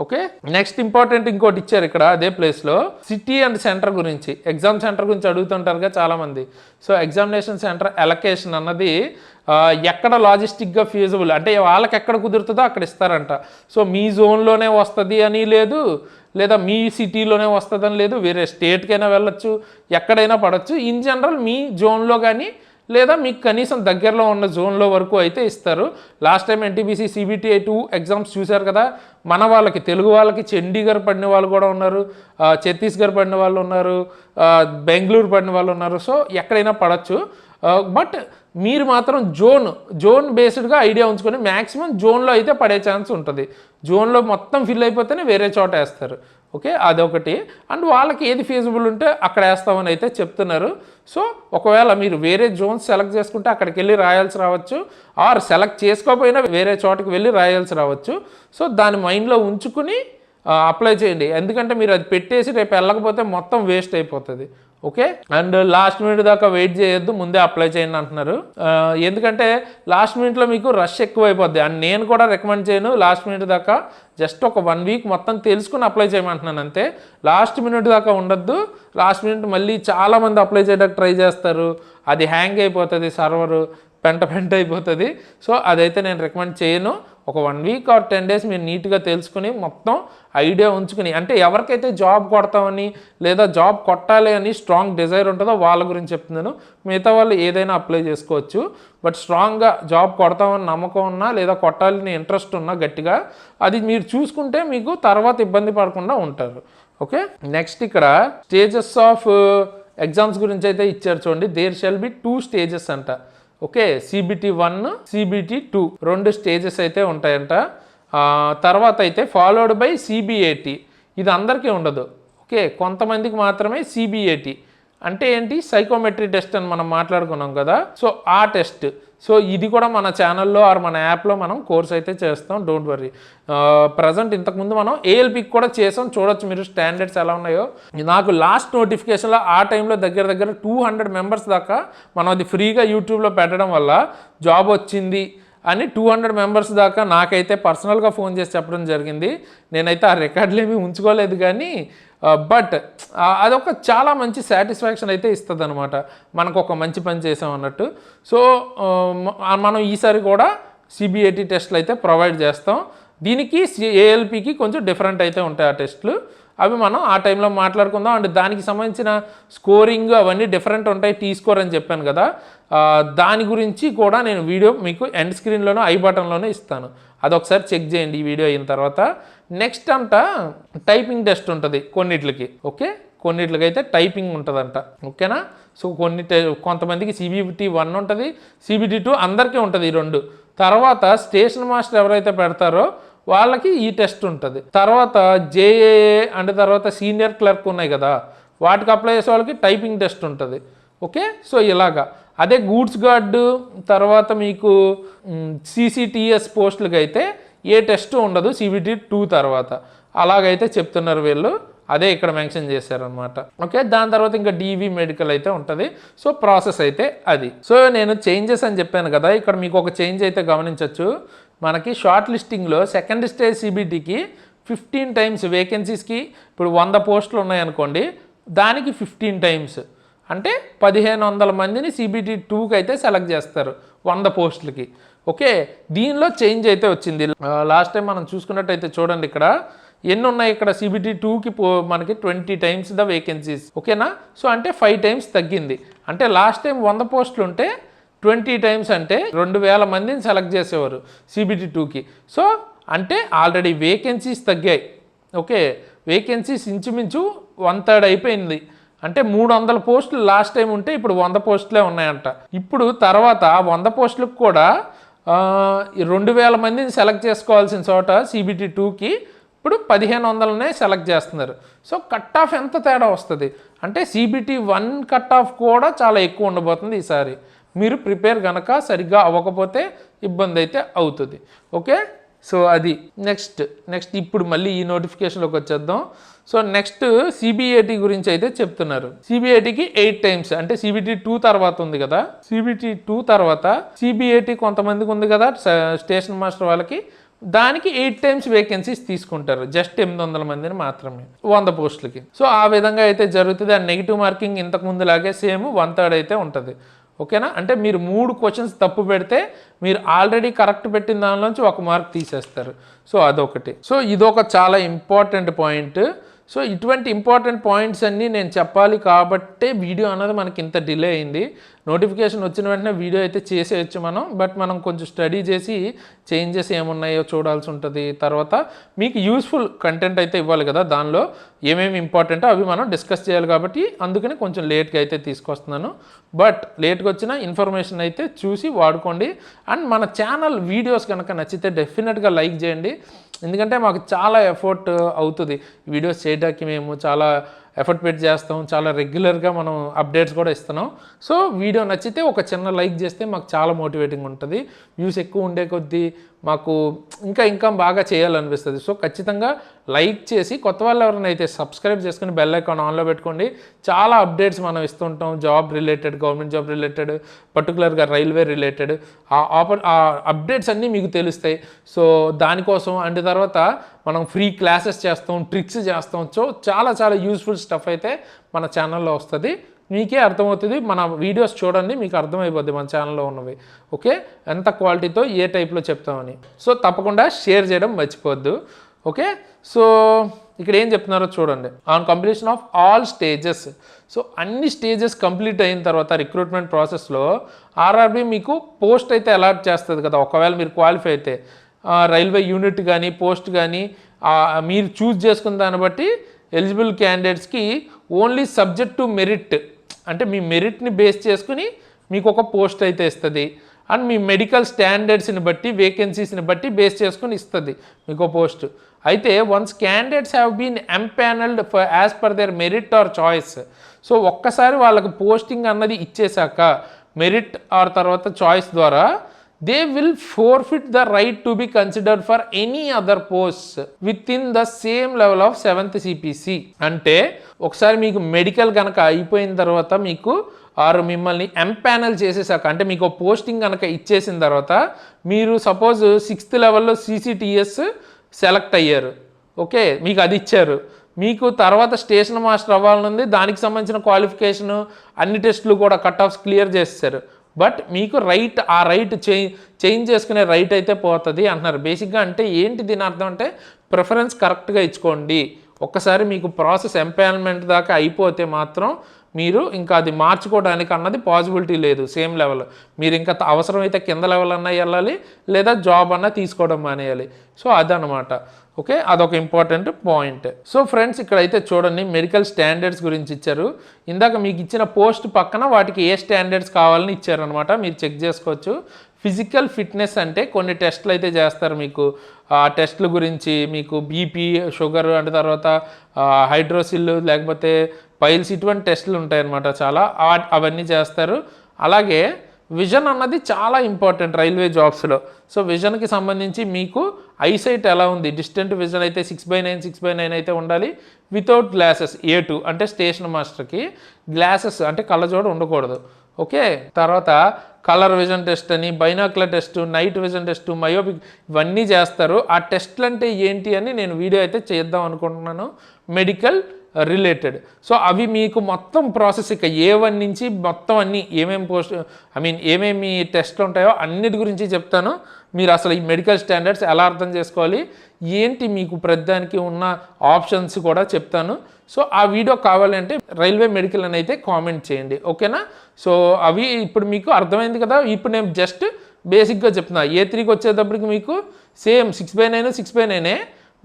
ఓకే, నెక్స్ట్ ఇంపార్టెంట్ ఇంకోటి ఇచ్చారు ఇక్కడ అదే ప్లేస్లో, సిటీ అండ్ సెంటర్ గురించి. ఎగ్జామ్ సెంటర్ గురించి అడుగుతుంటారుగా చాలామంది. సో ఎగ్జామినేషన్ సెంటర్ అలొకేషన్ అన్నది ఎక్కడ లాజిస్టిక్గా ఫీజబుల్ అంటే వాళ్ళకి ఎక్కడ కుదురుతుందో అక్కడ ఇస్తారంట. సో మీ జోన్లోనే వస్తుంది అని లేదు, లేదా మీ సిటీలోనే వస్తుందని లేదు, వేరే స్టేట్కైనా వెళ్ళొచ్చు, ఎక్కడైనా పడవచ్చు. ఇన్ జనరల్ మీ జోన్లో కానీ లేదా మీకు కనీసం దగ్గరలో ఉన్న జోన్లో వరకు అయితే ఇస్తారు. Last time NTPC CBTI 2 exams చూశారు కదా, మన వాళ్ళకి తెలుగు వాళ్ళకి చండీగఢ్ పడిన వాళ్ళు కూడా ఉన్నారు, ఛత్తీస్గఢ్ పడిన వాళ్ళు ఉన్నారు, బెంగళూరు పడిన వాళ్ళు ఉన్నారు. సో ఎక్కడైనా పడవచ్చు. బట్ మీరు మాత్రం జోన్ బేస్డ్గా ఐడియా ఉంచుకొని మ్యాక్సిమం జోన్లో అయితే పడే ఛాన్స్ ఉంటుంది. జోన్లో మొత్తం ఫిల్ అయిపోతేనే వేరే చోట వేస్తారు. ఓకే, అదొకటి. అండ్ వాళ్ళకి ఏది ఫీజిబుల్ ఉంటే అక్కడ వేస్తామని అయితే చెప్తున్నారు. సో ఒకవేళ మీరు వేరే జోన్స్ సెలెక్ట్ చేసుకుంటే అక్కడికి వెళ్ళి రాయాల్సి రావచ్చు, ఆర్ సెలెక్ట్ చేసుకోకపోయినా వేరే చోటకి వెళ్ళి రాయాల్సి రావచ్చు. సో దాన్ని మైండ్లో ఉంచుకుని అప్లై చేయండి. ఎందుకంటే మీరు అది పెట్టేసి రేపు వెళ్ళకపోతే మొత్తం వేస్ట్ అయిపోతుంది. ఓకే, అండ్ లాస్ట్ మినిట్ దాకా వెయిట్ చేయొద్దు, ముందే అప్లై చేయండి అంటున్నారు. ఎందుకంటే లాస్ట్ మినిట్లో మీకు రష్ ఎక్కువ అయిపోద్ది. అండ్ నేను కూడా రికమెండ్ చేయను లాస్ట్ మినిట్ దాకా, జస్ట్ ఒక 1 వీక్ మొత్తం తెలుసుకుని అప్లై చేయమంటున్నాను అంతే. లాస్ట్ మినిట్ దాకా ఉండొద్దు. లాస్ట్ మినిట్ మళ్ళీ చాలామంది అప్లై చేయడానికి ట్రై చేస్తారు, అది హ్యాంగ్ అయిపోతుంది, సర్వరు పెంట అయిపోతుంది. సో అదైతే నేను రికమెండ్ చేయను. ఒక 1 వీక్ ఆర్ 10 డేస్ మీరు నీట్గా తెలుసుకుని మొత్తం ఐడియా ఉంచుకుని, అంటే ఎవరికైతే జాబ్ కొడతామని లేదా జాబ్ కొట్టాలి అని స్ట్రాంగ్ డిజైర్ ఉంటుందో వాళ్ళ గురించి చెప్తున్నాను. మిగతా వాళ్ళు ఏదైనా అప్లై చేసుకోవచ్చు. బట్ స్ట్రాంగ్గా జాబ్ కొడతామని నమ్మకం ఉన్నా లేదా కొట్టాలని ఇంట్రెస్ట్ ఉన్నా గట్టిగా అది మీరు చూసుకుంటే మీకు తర్వాత ఇబ్బంది పడకుండా ఉంటారు. ఓకే, నెక్స్ట్ ఇక్కడ స్టేజెస్ ఆఫ్ ఎగ్జామ్స్ గురించి అయితే ఇచ్చారు చూడండి. దేర్ షెల్ బి 2 స్టేజెస్ అంట. ఓకే, CBT 1 CBT 2 2 స్టేజెస్ అయితే ఉంటాయంట. తర్వాత అయితే ఫాలోడ్ బై CBAT. ఇది అందరికీ ఉండదు. ఓకే, కొంతమందికి మాత్రమే CBAT అంటే ఏంటి, సైకోమెట్రీ టెస్ట్ అని మనం మాట్లాడుకున్నాం కదా, సో ఆ టెస్ట్. సో ఇది కూడా మన ఛానల్లో ఆర్ మన యాప్లో మనం కోర్స్ అయితే చేస్తాం, డోంట్ వర్రీ. ప్రజెంట్ ఇంతకుముందు మనం ఏఎల్పికి కూడా చేసాం, చూడొచ్చు మీరు స్టాండర్డ్స్ ఎలా ఉన్నాయో. నాకు లాస్ట్ నోటిఫికేషన్లో ఆ టైంలో దగ్గర 200 మెంబర్స్ దాకా మనం అది ఫ్రీగా యూట్యూబ్లో పెట్టడం వల్ల జాబ్ వచ్చింది అని 200 మెంబర్స్ దాకా నాకైతే పర్సనల్గా ఫోన్ చేసి చెప్పడం జరిగింది. నేనైతే ఆ రికార్డులు ఏమీ ఉంచుకోలేదు, కానీ బట్ అదొక చాలా మంచి సాటిస్ఫాక్షన్ అయితే ఇస్తుంది అనమాట, మనకు ఒక మంచి పని చేసాం అన్నట్టు. సో మనం ఈసారి కూడా సిబిఐటి టెస్ట్లు అయితే ప్రొవైడ్ చేస్తాం. దీనికి ఏఎల్పికి కొంచెం డిఫరెంట్ అయితే ఉంటాయి ఆ టెస్ట్లు, అవి మనం ఆ టైంలో మాట్లాడుకుందాం. అండ్ దానికి సంబంధించిన స్కోరింగ్ అవన్నీ డిఫరెంట్ ఉంటాయి, టీ స్కోర్ అని చెప్పాను కదా, దాని గురించి కూడా నేను వీడియో మీకు ఎండ్ స్క్రీన్లోనూ ఐ బటన్లోనే ఇస్తాను, అదొకసారి చెక్ చేయండి ఈ వీడియో అయిన తర్వాత. నెక్స్ట్ అంట టైపింగ్ టెస్ట్ ఉంటుంది కొన్నిట్లకి, ఓకే, కొన్నిట్లకి అయితే టైపింగ్ ఉంటుందంట, ఓకేనా. సో కొంతమందికి CBT 1 ఉంటుంది, CBT 2 అందరికీ ఉంటుంది ఈ 2. తర్వాత స్టేషన్ మాస్టర్ ఎవరైతే పెడతారో వాళ్ళకి ఈ టెస్ట్ ఉంటుంది. తర్వాత JAA అండ్ తర్వాత సీనియర్ క్లర్క్ ఉన్నాయి కదా, వాటికి అప్లై చేసే వాళ్ళకి టైపింగ్ టెస్ట్ ఉంటుంది, ఓకే. సో ఇలాగా అదే గూడ్స్ గార్డు తర్వాత మీకు CCTS పోస్టులకి అయితే ఏ టెస్ట్ ఉండదు CBT 2 తర్వాత, అలాగైతే చెప్తున్నారు వీళ్ళు, అదే ఇక్కడ మెన్షన్ చేశారనమాట, ఓకే. దాని తర్వాత ఇంకా DV మెడికల్ అయితే ఉంటుంది. సో ప్రాసెస్ అయితే అది. సో నేను చేంజెస్ అని చెప్పాను కదా, ఇక్కడ మీకు ఒక చేంజ్ అయితే గమనించవచ్చు. మనకి షార్ట్ లిస్టింగ్లో సెకండ్ స్టేజ్ CBTకి 15 టైమ్స్ వేకెన్సీస్కి, ఇప్పుడు 100 పోస్టులు ఉన్నాయనుకోండి, దానికి 15 టైమ్స్ అంటే 1500 మందిని CBT 2కి అయితే సెలెక్ట్ చేస్తారు 100 పోస్టులకి, ఓకే. దీనిలో చేంజ్ అయితే వచ్చింది. లాస్ట్ టైం మనం చూసుకున్నట్టయితే చూడండి ఇక్కడ ఎన్ని ఉన్నాయి, ఇక్కడ CBT 2కి మనకి 20 టైమ్స్ ద వేకెన్సీస్, ఓకేనా. సో అంటే 5 టైమ్స్ తగ్గింది. అంటే లాస్ట్ టైం 100 పోస్టులు ఉంటే 20 టైమ్స్ అంటే 2000 మందిని సెలెక్ట్ చేసేవారు CBT 2కి. సో అంటే ఆల్రెడీ వేకెన్సీస్ తగ్గాయి, ఓకే. వేకెన్సీస్ ఇంచుమించు 1/3 అయిపోయింది. అంటే 300 పోస్టులు లాస్ట్ టైం ఉంటే ఇప్పుడు 100 పోస్టులే ఉన్నాయంట. ఇప్పుడు తర్వాత 100 పోస్టులకు కూడా 2000 మందిని సెలెక్ట్ చేసుకోవాల్సిన చోట CBT 2కి ఇప్పుడు 1500నే సెలెక్ట్ చేస్తున్నారు. సో కట్ ఆఫ్ ఎంత తేడా వస్తుంది అంటే CBT 1 కట్ ఆఫ్ కూడా చాలా ఎక్కువ ఉండబోతుంది ఈసారి. మీరు ప్రిపేర్ కనుక సరిగ్గా అవ్వకపోతే ఇబ్బంది అయితే అవుతుంది, ఓకే. సో అది నెక్స్ట్ ఇప్పుడు మళ్ళీ ఈ నోటిఫికేషన్లోకి వచ్చేద్దాం. సో నెక్స్ట్ CBAT గురించి అయితే చెప్తున్నారు. CBATకి 8 టైమ్స్ అంటే CBT 2 తర్వాత ఉంది కదా, CBT 2 తర్వాత CBAT కొంతమందికి ఉంది కదా స్టేషన్ మాస్టర్ వాళ్ళకి, దానికి 8 టైమ్స్ వేకెన్సీస్ తీసుకుంటారు, జస్ట్ 800 మందిని మాత్రమే 100 పోస్టులకి. సో ఆ విధంగా అయితే జరుగుతుంది. ఆ నెగిటివ్ మార్కింగ్ ఇంతకు ముందులాగే సేమ్ 1/3 అయితే ఉంటుంది, ఓకేనా. అంటే మీరు 3 క్వశ్చన్స్ తప్పు పెడితే మీరు ఆల్రెడీ కరెక్ట్ పెట్టిన దానిలోంచి 1 మార్క్ తీసేస్తారు. సో అదొకటి. సో ఇదొక చాలా ఇంపార్టెంట్ పాయింట్. సో ఇటువంటి ఇంపార్టెంట్ పాయింట్స్ అన్నీ నేను చెప్పాలి కాబట్టే వీడియో అన్నది మనకి ఇంత డిలే అయింది. నోటిఫికేషన్ వచ్చిన వెంటనే వీడియో అయితే చేసేయచ్చు మనం, బట్ మనం కొంచెం స్టడీ చేసి చేంజెస్ ఏమున్నాయో చూడాల్సి ఉంటుంది. తర్వాత మీకు యూస్ఫుల్ కంటెంట్ అయితే ఇవ్వాలి కదా, దానిలో ఏమేమి ఇంపార్టెంటో అవి మనం డిస్కస్ చేయాలి కాబట్టి అందుకని కొంచెం లేట్గా అయితే తీసుకొస్తున్నాను. బట్ లేట్గా వచ్చిన ఇన్ఫర్మేషన్ అయితే చూసి వాడుకోండి. అండ్ మన ఛానల్ వీడియోస్ కనుక నచ్చితే డెఫినెట్గా లైక్ చేయండి, ఎందుకంటే మాకు చాలా ఎఫర్ట్ అవుతుంది వీడియోస్ చేయడానికి. మేము చాలా ఎఫర్ట్ పెట్టి చేస్తాం, చాలా రెగ్యులర్గా మనం అప్డేట్స్ కూడా ఇస్తున్నాం. సో వీడియో నచ్చితే ఒక చిన్న లైక్ చేస్తే మాకు చాలా మోటివేటింగ్ ఉంటుంది. వ్యూస్ ఎక్కువ ఉండే కొద్దీ మాకు ఇంకా బాగా చేయాలనిపిస్తుంది. సో ఖచ్చితంగా లైక్ చేసి కొత్త వాళ్ళు ఎవరైనా అయితే సబ్స్క్రైబ్ చేసుకుని బెల్ ఐకాన్ ఆన్లో పెట్టుకోండి. చాలా అప్డేట్స్ మనం ఇస్తుంటాం, job related, government job related, పర్టికులర్గా రైల్వే రిలేటెడ్ ఆ అప్డేట్స్ అన్నీ మీకు తెలుస్తాయి. సో దానికోసం అండ్ తర్వాత మనం ఫ్రీ క్లాసెస్ చేస్తాం, ట్రిక్స్ చేస్తాం. సో చాలా యూస్ఫుల్ స్టఫ్ అయితే మన ఛానల్లో వస్తుంది. మీకే అర్థమవుతుంది, మన వీడియోస్ చూడండి మీకు అర్థమైపోద్ది మన ఛానల్లో ఉన్నవి, ఓకే, ఎంత క్వాలిటీతో ఏ టైప్లో చెప్తామని. సో తప్పకుండా షేర్ చేయడం మర్చిపోవద్దు, ఓకే. సో ఇక్కడ ఏం చెప్తున్నారో చూడండి. On completion of all stages, so అన్ని స్టేజెస్ కంప్లీట్ అయిన తర్వాత రిక్రూట్మెంట్ ప్రాసెస్లో ఆర్ఆర్బీ మీకు పోస్ట్ అయితే అలాట్ చేస్తుంది కదా, ఒకవేళ మీరు క్వాలిఫై అయితే రైల్వే యూనిట్ కానీ పోస్ట్ కానీ మీరు చూస్ చేసుకున్న దాన్ని బట్టి ఎలిజిబుల్ క్యాండిడేట్స్కి ఓన్లీ సబ్జెక్ట్ టు మెరిట్, అంటే మీ మెరిట్ని బేస్ చేసుకుని మీకు ఒక పోస్ట్ అయితే ఇస్తుంది. అండ్ మీ మెడికల్ స్టాండర్డ్స్ని బట్టి వేకెన్సీస్ని బట్టి బేస్ చేసుకుని ఇస్తుంది మీకు పోస్ట్. అయితే once candidates have been empanelled for as per their merit or choice. So ఒక్కసారి వాళ్ళకి పోస్టింగ్ అన్నది ఇచ్చేశాక మెరిట్ ఆర్ తర్వాత చాయిస్ ద్వారా they will forfeit the right to be considered for any other post within the same level of 7th CPC. అంటే ఒకసారి మీకు medical కనుక అయిపోయిన తర్వాత మీకు ఆరు మిమ్మల్ని ఎంపానల్ చేసేసాక అంటే మీకు పోస్టింగ్ కనుక ఇచ్చేసిన తర్వాత మీరు సపోజ్ 6th లెవెల్లో CCTS సెలెక్ట్ అయ్యారు, ఓకే, మీకు అది ఇచ్చారు. మీకు తర్వాత స్టేషన్ మాస్టర్ అవ్వాలనుంది, దానికి సంబంధించిన క్వాలిఫికేషను అన్ని టెస్టులు కూడా కట్ ఆఫ్స్ క్లియర్ చేస్తారు. బట్ మీకు ఆ రైట్ చేంజ్ చేసుకునే రైట్ అయితే పోతుంది అంటున్నారు. బేసిక్గా అంటే ఏంటి దీని అర్థం అంటే ప్రిఫరెన్స్ కరెక్ట్గా ఇచ్చుకోండి. ఒక్కసారి మీకు ప్రాసెస్ ఎంపానల్మెంట్ దాకా అయిపోతే మాత్రం మీరు ఇంకా అది మార్చుకోవడానికి అన్నది పాసిబిలిటీ లేదు. సేమ్ లెవెల్ మీరు ఇంకా అవసరమైతే కింద లెవెల్ అన్నా వెళ్ళాలి, లేదా జాబ్ అన్నా తీసుకోవడం మానేయాలి. సో అదనమాట. ఓకే, అదొక ఇంపార్టెంట్ పాయింట్. సో ఫ్రెండ్స్, ఇక్కడైతే చూడండి మెడికల్ స్టాండర్డ్స్ గురించి ఇచ్చారు. ఇందాక మీకు ఇచ్చిన పోస్ట్ పక్కన వాటికి ఏ స్టాండర్డ్స్ కావాలని ఇచ్చారనమాట, మీరు చెక్ చేసుకోవచ్చు. ఫిజికల్ ఫిట్నెస్ అంటే కొన్ని టెస్టులు అయితే చేస్తారు మీకు. ఆ టెస్టుల గురించి మీకు బీపీ, షుగర్, అంటే తర్వాత హైడ్రోసిల్ లేకపోతే పైల్స్, ఇటువంటి టెస్టులు ఉంటాయన్నమాట చాలా. అవన్నీ చేస్తారు. అలాగే విజన్ అన్నది చాలా ఇంపార్టెంట్ రైల్వే జాబ్స్లో. సో విజన్కి సంబంధించి మీకు ఐసైట్ ఎలా ఉంది, డిస్టెంట్ విజన్ అయితే 6/9 అయితే ఉండాలి. వితౌట్ గ్లాసెస్ A2 అంటే స్టేషన్ మాస్టర్కి గ్లాసెస్ అంటే కళ్ళజోడు ఉండకూడదు. ఓకే, తర్వాత కలర్ విజన్ టెస్ట్ అని, binocular test, night vision test, myopic, ఇవన్నీ చేస్తారు. ఆ టెస్ట్లు అంటే ఏంటి అని నేను వీడియో అయితే చేద్దాం అనుకుంటున్నాను, మెడికల్ రిలేటెడ్. సో అవి మీకు మొత్తం ప్రాసెస్ ఇక A1 నుంచి మొత్తం అన్నీ ఏమేమి టెస్ట్లు ఉంటాయో అన్నిటి గురించి చెప్తాను. మీరు అసలు ఈ మెడికల్ స్టాండర్డ్స్ ఎలా అర్థం చేసుకోవాలి ఏంటి, మీకు ప్రతిదానికి ఉన్న ఆప్షన్స్ కూడా చెప్తాను. సో ఆ వీడియో కావాలంటే రైల్వే మెడికల్ అని అయితే కామెంట్ చేయండి, ఓకేనా. సో అవి ఇప్పుడు మీకు అర్థమైంది కదా. ఇప్పుడు నేను జస్ట్ బేసిక్గా చెప్తున్నా. A3కి వచ్చేటప్పటికి మీకు సేమ్ 6/9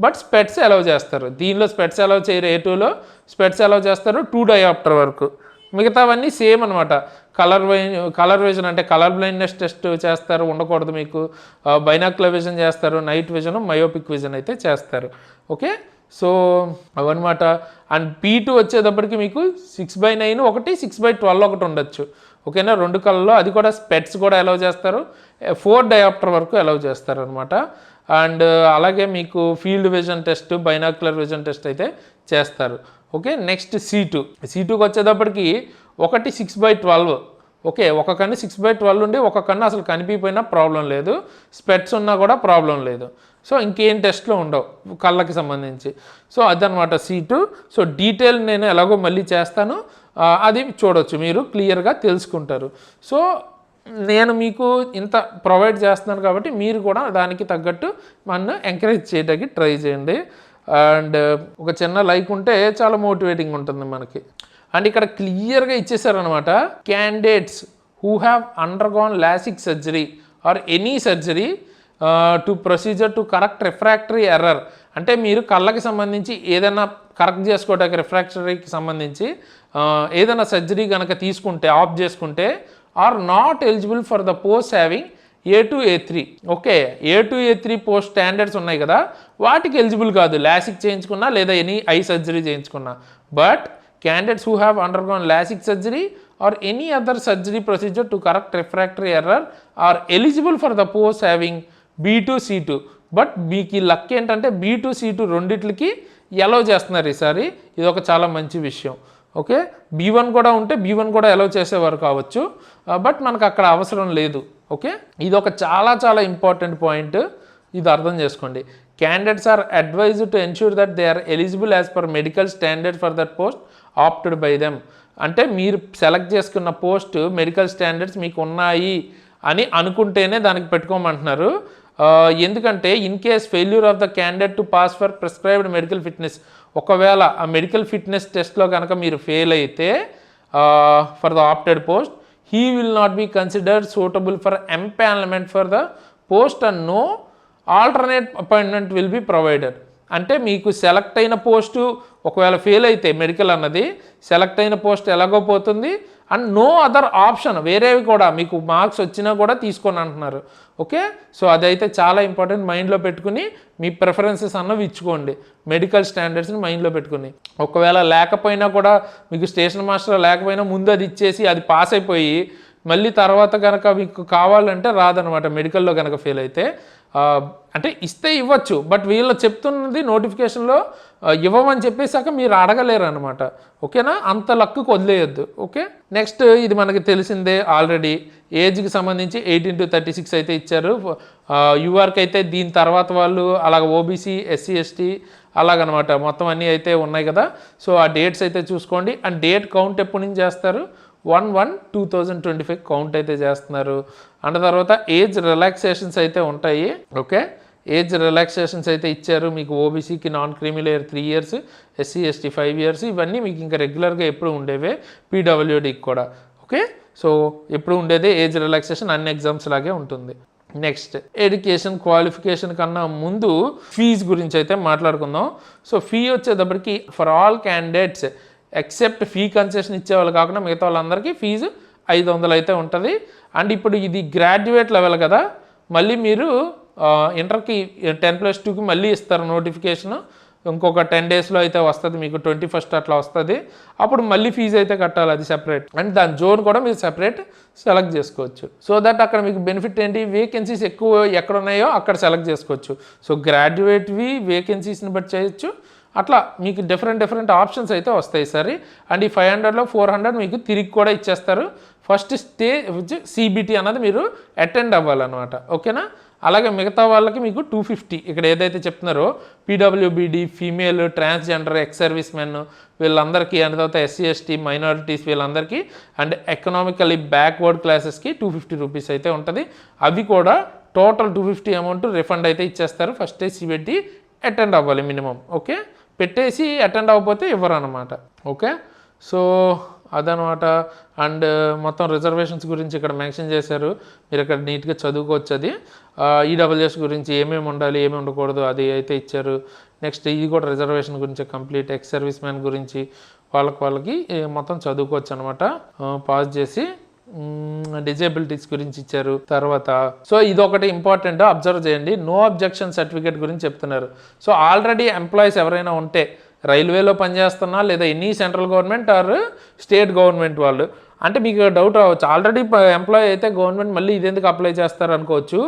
బట్ స్పెట్స్ అలౌ చేస్తారు. దీనిలో స్పెట్స్ అలౌ చేయరు. A2లో స్పెట్స్ అలౌ చేస్తారు 2 డయాప్టర్ వరకు. మిగతావన్నీ సేమ్ అనమాట. కలర్ విజన్ అంటే కలర్ బ్లైండ్నెస్ టెస్ట్ చేస్తారు, ఉండకూడదు మీకు. బైనాక్యులర్ విజన్ చేస్తారు, నైట్ విజన్, మయోపిక్ విజన్ అయితే చేస్తారు. Okay, so అవన్నమాట. అండ్ P2 వచ్చేటప్పటికి మీకు 6/9 ఒకటి, 6/12 ఒకటి ఉండొచ్చు, ఓకేనా, 2 కళ్ళలో. అది కూడా స్పెట్స్ కూడా అలౌ చేస్తారు, 4 డయాప్టర్ వరకు అలౌ చేస్తారు అనమాట. అండ్ అలాగే మీకు field vision test, binocular vision test అయితే చేస్తారు. ఓకే, నెక్స్ట్ C2కి వచ్చేటప్పటికి ఒకటి 6/12. ఓకే, ఒక కన్ను 6/12 ఉండి ఒక కన్ను అసలు కనిపిపోయినా ప్రాబ్లం లేదు, స్పెట్స్ ఉన్నా కూడా ప్రాబ్లం లేదు. సో ఇంకేం టెస్ట్లో ఉండవు కళ్ళకి సంబంధించి. సో అదనమాట C2. సో డీటెయిల్ నేను ఎలాగో మళ్ళీ చేస్తాను, అది చూడొచ్చు, మీరు క్లియర్గా తెలుసుకుంటారు. సో నేను మీకు ఇంత ప్రొవైడ్ చేస్తున్నాను కాబట్టి మీరు కూడా దానికి తగ్గట్టు నన్ను ఎంకరేజ్ చేయడానికి ట్రై చేయండి. అండ్ ఒక చిన్న లైక్ ఉంటే చాలా మోటివేటింగ్ ఉంటుంది మనకి. అండ్ ఇక్కడ క్లియర్గా ఇచ్చేసారనమాట, candidates who have undergone lasik surgery or any surgery to procedure to correct refractory error. అంటే మీరు కళ్ళకి సంబంధించి ఏదైనా కరెక్ట్ చేసుకోవడానికి రిఫ్రాక్టరీకి సంబంధించి ఏదైనా సర్జరీ కనుక తీసుకుంటే, ఆప్ట్ చేసుకుంటే, are not eligible for the post having A2, A3. Okay, A2, A3 post standards ఉన్నాయి కదా, వాటికి ఎలిజిబుల్ కాదు లాసిక్ చేయించుకున్నా లేదా ఎనీ ఐ సర్జరీ చేయించుకున్నా. But candidates who have undergone LASIK surgery or any other surgery procedure to correct refractory error are eligible for the post having B2, C2. But మీకు luck ఏంటంటే B2, C2 రెండిట్లకి allow చేస్తున్నారు ఈసారి. ఇది ఒక చాలా మంచి విషయం. ఓకే, B1 కూడా ఉంటే B1 కూడా అలౌ చేసేవారు కావచ్చు, బట్ మనకు అక్కడ అవసరం లేదు. ఓకే, ఇది ఒక చాలా చాలా ఇంపార్టెంట్ పాయింట్, ఇది అర్థం చేసుకోండి. Candidates are advised to ensure that they are eligible as per medical standard for that post opted by them. అంటే మీరు సెలెక్ట్ చేసుకున్న పోస్ట్ మెడికల్ స్టాండర్డ్స్ మీకు ఉన్నాయి అని అనుకుంటేనే దానికి పెట్టుకోమంటున్నారు. ఎందుకంటే in case failure of the candidate to pass for prescribed medical fitness, ఒకవేళ ఆ మెడికల్ ఫిట్నెస్ టెస్ట్లో కనుక మీరు ఫెయిల్ అయితే for the opted post, he will not be considered suitable for empanelment for the post and no alternate appointment will be provided. అంటే మీకు select అయిన post ఒకవేళ ఫెయిల్ అయితే మెడికల్ అన్నది సెలెక్ట్ అయిన పోస్ట్ ఎలాగో పోతుంది, అండ్ నో అదర్ ఆప్షన్, వేరేవి కూడా మీకు మార్క్స్ వచ్చినా కూడా తీసుకొని అంటున్నారు. ఓకే, సో అదైతే చాలా ఇంపార్టెంట్, మైండ్లో పెట్టుకుని మీ ప్రిఫరెన్సెస్ అన్నవి ఇచ్చుకోండి, మెడికల్ స్టాండర్డ్స్ని మైండ్లో పెట్టుకుని. ఒకవేళ లేకపోయినా కూడా మీకు స్టేషన్ మాస్టర్ లేకపోయినా ముందు అది ఇచ్చేసి అది పాస్ అయిపోయి మళ్ళీ తర్వాత కనుక మీకు కావాలంటే రాదనమాట మెడికల్లో కనుక ఫెయిల్ అయితే. అంటే ఇస్తే ఇవ్వచ్చు, బట్ వీళ్ళు చెప్తున్నది నోటిఫికేషన్లో ఇవ్వమని చెప్పేసాక మీరు అడగలేరు అనమాట. ఓకేనా, అంత లక్కు వదిలేయద్దు. ఓకే, నెక్స్ట్ ఇది మనకి తెలిసిందే ఆల్రెడీ, ఏజ్కి సంబంధించి 18 to 36 అయితే ఇచ్చారు. యూఆర్కి అయితే దీని తర్వాత వాళ్ళు అలాగ ఓబీసీ, ఎస్సీ, ఎస్టీ అలాగనమాట మొత్తం అన్నీ అయితే ఉన్నాయి కదా. సో ఆ డేట్స్ అయితే చూసుకోండి. అండ్ డేట్ కౌంట్ ఎప్పటి నుంచి చేస్తారు, 1/1/2025 కౌంట్ అయితే చేస్తున్నారు. అండ్ తర్వాత ఏజ్ రిలాక్సేషన్స్ అయితే ఉంటాయి. ఓకే, ఏజ్ రిలాక్సేషన్స్ అయితే ఇచ్చారు మీకు. ఓబీసీకి non creamy layer 3 years, SC ST 5 years, ఇవన్నీ మీకు ఇంకా రెగ్యులర్గా ఎప్పుడు ఉండేవే. పీడబ్ల్యూడీకి కూడా ఓకే, సో ఎప్పుడు ఉండేదే ఏజ్ రిలాక్సేషన్, అన్ని ఎగ్జామ్స్ లాగే ఉంటుంది. నెక్స్ట్ ఎడ్యుకేషన్ క్వాలిఫికేషన్ కన్నా ముందు ఫీజు గురించి అయితే మాట్లాడుకుందాం. సో ఫీ వచ్చేటప్పటికి for all candidates except fee concession ఇచ్చేవాళ్ళు కాకుండా మిగతా వాళ్ళందరికీ ఫీజు 500 అయితే ఉంటుంది. అండ్ ఇప్పుడు ఇది గ్రాడ్యుయేట్ లెవెల్ కదా, మళ్ళీ మీరు ఇంటర్కి 10+2కి మళ్ళీ ఇస్తారు నోటిఫికేషన్. ఇంకొక 10 daysలో అయితే వస్తుంది మీకు, 21st అట్లా వస్తుంది. అప్పుడు మళ్ళీ ఫీజు అయితే కట్టాలి, అది సెపరేట్. అండ్ దాని జోన్ కూడా మీరు సెపరేట్ సెలెక్ట్ చేసుకోవచ్చు. సో దట్ అక్కడ మీకు బెనిఫిట్ ఏంటి, వేకెన్సీస్ ఎక్కువ ఎక్కడ ఉన్నాయో అక్కడ సెలెక్ట్ చేసుకోవచ్చు. సో గ్రాడ్యుయేట్వి వేకెన్సీస్ని బట్టి చేయొచ్చు, అట్లా మీకు డిఫరెంట్ ఆప్షన్స్ అయితే వస్తాయి సరే. అండ్ ఈ 500లో 400 మీకు తిరిగి కూడా ఇచ్చేస్తారు. ఫస్ట్ స్టేజ్ సిబిటి అన్నది మీరు అటెండ్ అవ్వాలన్నమాట. ఓకేనా, అలాగే మిగతా వాళ్ళకి మీకు 250 ఇక్కడ ఏదైతే చెప్తున్నారో పీడబ్ల్యూబీడీ, female, transgender, ex servicemen వీళ్ళందరికీ, అండ్ తర్వాత ఎస్సీ ఎస్టీ మైనారిటీస్ వీళ్ళందరికీ, అండ్ ఎకనామికలీ బ్యాక్వర్డ్ క్లాసెస్కి 250 రూపీస్ అయితే ఉంటుంది. అవి కూడా టోటల్ 250 అమౌంట్ రిఫండ్ అయితే ఇచ్చేస్తారు. ఫస్ట్ స్టేజ్ సిబిటి అటెండ్ అవ్వాలి మినిమం. ఓకే, పెట్టేసి అటెండ్ అవ్వకపోతే ఇవ్వరు అనమాట. ఓకే, సో అదనమాట. అండ్ మొత్తం రిజర్వేషన్స్ గురించి ఇక్కడ మెన్షన్ చేశారు, మీరు ఇక్కడ నీట్గా చదువుకోవచ్చు. అది ఈడబ్ల్యూఎస్ గురించి ఏమేమి ఉండాలి ఏమేమి ఉండకూడదు అది అయితే ఇచ్చారు. నెక్స్ట్ ఇది కూడా రిజర్వేషన్ గురించి కంప్లీట్, ఎక్స్ సర్వీస్ మ్యాన్ గురించి వాళ్ళకి మొత్తం చదువుకోవచ్చు అనమాట. పాస్ చేసి డిజేబిలిటీస్ గురించి ఇచ్చారు. తర్వాత సో ఇది ఒకటి ఇంపార్టెంట్ అబ్జర్వ్ చేయండి, నో అబ్జెక్షన్ సర్టిఫికేట్ గురించి చెప్తున్నారు. సో ఆల్రెడీ ఎంప్లాయీస్ ఎవరైనా ఉంటే రైల్వేలో పనిచేస్తున్నా లేదా any central government or state government వాళ్ళు, అంటే మీకు డౌట్ రావచ్చు, ఆల్రెడీ ఎంప్లాయీ అయితే గవర్నమెంట్ మళ్ళీ ఇదెందుకు అప్లై చేస్తారు అనుకోవచ్చు.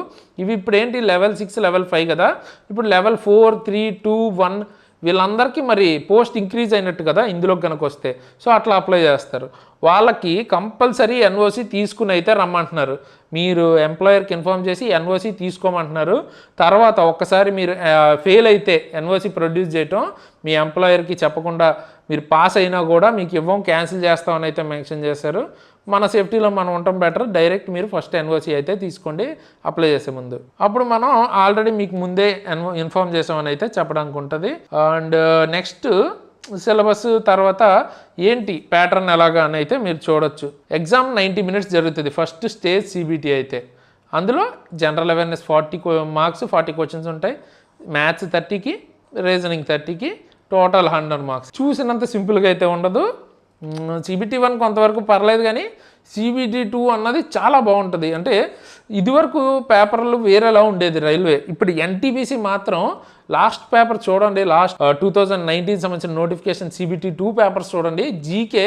ఇవి ఇప్పుడు ఏంటి లెవెల్ 6 లెవెల్ 5 కదా, ఇప్పుడు లెవెల్ 4, 3, 2, 1 వీళ్ళందరికీ మరి పోస్ట్ ఇంక్రీజ్ అయినట్టు కదా ఇందులో కనుక వస్తే. సో అట్లా అప్లై చేస్తారు. వాళ్ళకి కంపల్సరీ ఎన్ఓసి తీసుకుని అయితే రమ్మంటున్నారు. మీరు ఎంప్లాయర్కి ఇన్ఫార్మ్ చేసి ఎన్ఓసి తీసుకోమంటున్నారు. తర్వాత ఒక్కసారి మీరు ఫెయిల్ అయితే ఎన్ఓసి ప్రొడ్యూస్ చేయటం మీ ఎంప్లాయర్కి చెప్పకుండా మీరు పాస్ అయినా కూడా మీకు ఇవ్వం, క్యాన్సిల్ చేస్తామని అయితే మెన్షన్ చేశారు. మన సేఫ్టీలో మనం ఉండటం బెటర్, డైరెక్ట్ మీరు ఫస్ట్ ఎన్ఓసి అయితే తీసుకోండి అప్లై చేసే ముందు. అప్పుడు మనం ఆల్రెడీ మీకు ముందే ఇన్ఫార్మ్ చేసామని అయితే చెప్పడానికి ఉంటుంది. అండ్ నెక్స్ట్ సిలబస్ తర్వాత ఏంటి ప్యాటర్న్ ఎలాగా అని అయితే మీరు చూడొచ్చు. ఎగ్జామ్ 90 minutes జరుగుతుంది ఫస్ట్ స్టేజ్ సిబిటి అయితే. అందులో జనరల్ అవేర్నెస్ 40 marks 40 questions ఉంటాయి. మ్యాథ్స్ 30కి, రీజనింగ్ 30కి, టోటల్ 100 marks. చూసినంత సింపుల్గా అయితే ఉండదు. సిబిటి 1 కొంతవరకు పర్లేదు, కానీ సిబిటి 2 అన్నది చాలా బాగుంటుంది. అంటే ఇదివరకు పేపర్లు వేరేలా ఉండేది రైల్వే, ఇప్పుడు ఎన్టీపీసీ మాత్రం లాస్ట్ పేపర్ చూడండి, లాస్ట్ 2019 సంబంధించిన నోటిఫికేషన్ సిబిటి 2 పేపర్స్ చూడండి, జీకే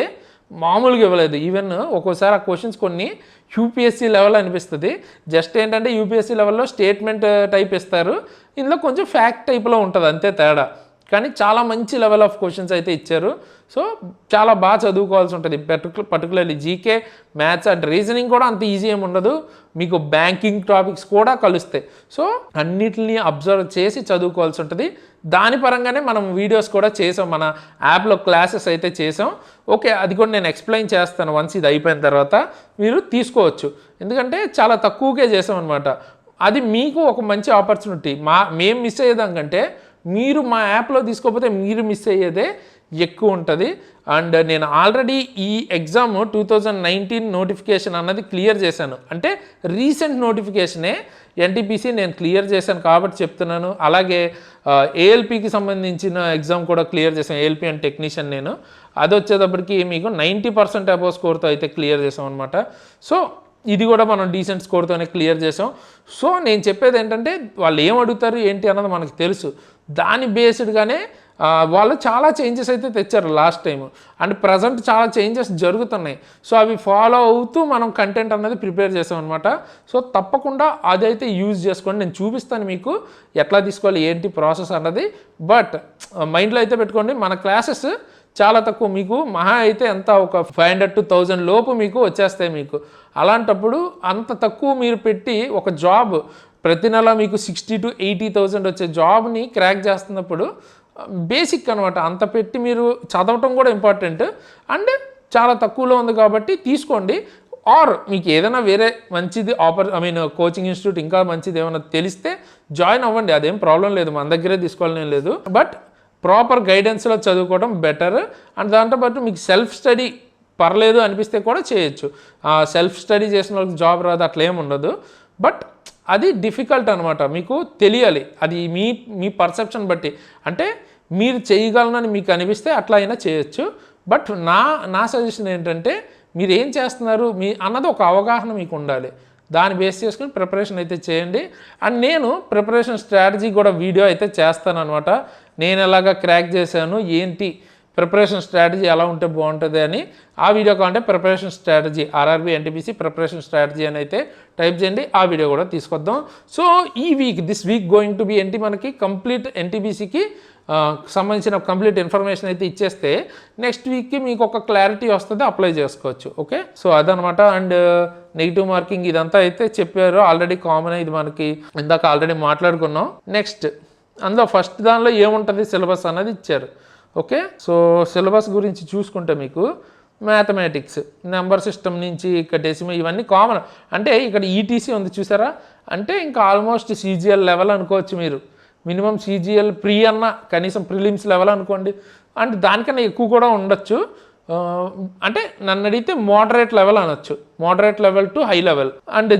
మామూలుగా ఇవ్వలేదు. ఈవెన్ ఒక్కోసారి ఆ క్వశ్చన్స్ కొన్ని యూపీఎస్సీ లెవెల్ అనిపిస్తుంది. జస్ట్ ఏంటంటే యూపీఎస్సీ లెవెల్లో స్టేట్మెంట్ టైప్ ఇస్తారు, ఇందులో కొంచెం ఫ్యాక్ట్ టైప్లో ఉంటుంది అంతే తేడా. కానీ చాలా మంచి లెవెల్ ఆఫ్ క్వశ్చన్స్ అయితే ఇచ్చారు. సో చాలా బాగా చదువుకోవాల్సి ఉంటుంది. Particularly GK, maths and reasoning కూడా అంత ఈజీ ఏమి ఉండదు, మీకు బ్యాంకింగ్ టాపిక్స్ కూడా కలుస్తాయి. సో అన్నిటిని అబ్జర్వ్ చేసి చదువుకోవాల్సి ఉంటుంది. దాని పరంగానే మనం వీడియోస్ కూడా చేసాం, మన యాప్లో క్లాసెస్ అయితే చేసాం. ఓకే, అది కూడా నేను ఎక్స్ప్లెయిన్ చేస్తాను వన్స్ ఇది అయిపోయిన తర్వాత మీరు తీసుకోవచ్చు. ఎందుకంటే చాలా తక్కువకే చేసాం అనమాట. అది మీకు ఒక మంచి ఆపర్చునిటీ. మేము మిస్ అయ్యేదానికంటే మీరు మా యాప్లో తీసుకోకపోతే మీరు మిస్ అయ్యేదే. ఎక్కువ ఉంటుంది. అండ్ నేను ఆల్రెడీ ఈ ఎగ్జామ్ 2019 నోటిఫికేషన్ అన్నది క్లియర్ చేశాను, అంటే రీసెంట్ నోటిఫికేషనే ఎన్టీపీసీ నేను క్లియర్ చేశాను కాబట్టి చెప్తున్నాను. అలాగే ఏఎల్పికి సంబంధించిన ఎగ్జామ్ కూడా క్లియర్ చేశాను, ఏఎల్పి అండ్ టెక్నీషియన్. నేను అది వచ్చేటప్పటికి మీకు 90% అబోవ్ స్కోర్తో అయితే క్లియర్ చేసాం అనమాట. సో ఇది కూడా మనం డీసెంట్ స్కోర్తోనే క్లియర్ చేసాం. సో నేను చెప్పేది ఏంటంటే వాళ్ళు ఏం అడుగుతారు ఏంటి అన్నది మనకు తెలుసు, దాని బేస్డ్గానే వాళ్ళు చాలా చేంజెస్ అయితే తెచ్చారు లాస్ట్ టైం, అండ్ ప్రజెంట్ చాలా చేంజెస్ జరుగుతున్నాయి. సో అవి ఫాలో అవుతూ మనం కంటెంట్ అన్నది ప్రిపేర్ చేసాం అనమాట. సో తప్పకుండా అదైతే యూజ్ చేసుకోండి, నేను చూపిస్తాను మీకు ఎట్లా తీసుకోవాలి ఏంటి ప్రాసెస్ అన్నది. బట్ మైండ్లో అయితే పెట్టుకోండి, మన క్లాసెస్ చాలా తక్కువ, మీకు మహా అయితే ఎంత ఒక 500 to 1000 లోపు మీకు వచ్చేస్తాయి మీకు. అలాంటప్పుడు అంత తక్కువ మీరు పెట్టి ఒక జాబ్ ప్రతి నెల మీకు 60,000 to 80,000 వచ్చే జాబ్ని క్రాక్ చేస్తున్నప్పుడు బేసిక్ అనమాట, అంత పెట్టి మీరు చదవటం కూడా ఇంపార్టెంట్. అండ్ చాలా తక్కువలో ఉంది కాబట్టి తీసుకోండి. ఆర్ మీకు ఏదైనా వేరే మంచిది కోచింగ్ ఇన్స్టిట్యూట్ ఇంకా మంచిది ఏమైనా తెలిస్తే జాయిన్ అవ్వండి, అదేం ప్రాబ్లం లేదు, మన దగ్గరే తీసుకోవాలనే లేదు. బట్ ప్రాపర్ గైడెన్స్లో చదువుకోవడం బెటర్. అండ్ దాంతోపాటు మీకు సెల్ఫ్ స్టడీ పర్లేదు అనిపిస్తే కూడా చేయొచ్చు. సెల్ఫ్ స్టడీ చేసిన వాళ్ళకి జాబ్ రాదు అట్లా ఏమి ఉండదు. బట్ అది డిఫికల్ట్ అనమాట, మీకు తెలియాలి, అది మీ పర్సెప్షన్ బట్టి. అంటే మీరు చేయగలనని మీకు అనిపిస్తే అట్లా అయినా చేయొచ్చు. బట్ నా సజెషన్ ఏంటంటే మీరు ఏం చేస్తున్నారు అన్నది ఒక అవగాహన మీకు ఉండాలి, దాన్ని బేస్ చేసుకుని ప్రిపరేషన్ అయితే చేయండి. అండ్ నేను ప్రిపరేషన్ స్ట్రాటజీ కూడా వీడియో అయితే చేస్తాను అనమాట, నేను ఎలాగా క్రాక్ చేశాను ఏంటి ప్రిపరేషన్ స్ట్రాటజీ ఎలా ఉంటే బాగుంటుంది అని. ఆ వీడియో కావాలంటే preparation strategy RRB NTPC preparation strategy అని అయితే టైప్ చేయండి, ఆ వీడియో కూడా తీసుకొద్దాం. సో ఈ this week going to be ఏంటి మనకి కంప్లీట్ ఎన్టీపీసీకి సంబంధించిన కంప్లీట్ ఇన్ఫర్మేషన్ అయితే ఇచ్చేస్తే నెక్స్ట్ వీక్కి మీకు ఒక క్లారిటీ వస్తుంది, అప్లై చేసుకోవచ్చు. ఓకే, సో అదనమాట. అండ్ నెగిటివ్ మార్కింగ్ ఇదంతా అయితే చెప్పారు ఆల్రెడీ, కామన్, ఇది మనకి ఇందాక ఆల్రెడీ మాట్లాడుకున్నాం. నెక్స్ట్ అందులో ఫస్ట్ దానిలో ఏముంటుంది సిలబస్ అన్నది ఇచ్చారు. ఓకే, సో సిలబస్ గురించి చూసుకుంటే మీకు మ్యాథమెటిక్స్, నెంబర్ సిస్టమ్ నుంచి ఇక్కడ డెసిమల్ ఇవన్నీ కామన్. అంటే ఇక్కడ ఈటీసీ ఉంది చూసారా, అంటే ఇంకా ఆల్మోస్ట్ సీజీఎల్ లెవెల్ అనుకోవచ్చు మీరు. మినిమం సీజీఎల్ ప్రీ అన్న కనీసం ప్రిలిమ్స్ లెవెల్ అనుకోండి, అండ్ దానికన్నా ఎక్కువ కూడా ఉండొచ్చు. అంటే నన్ను అడిగితే మోడరేట్ లెవెల్ అనొచ్చు, moderate level to high level. And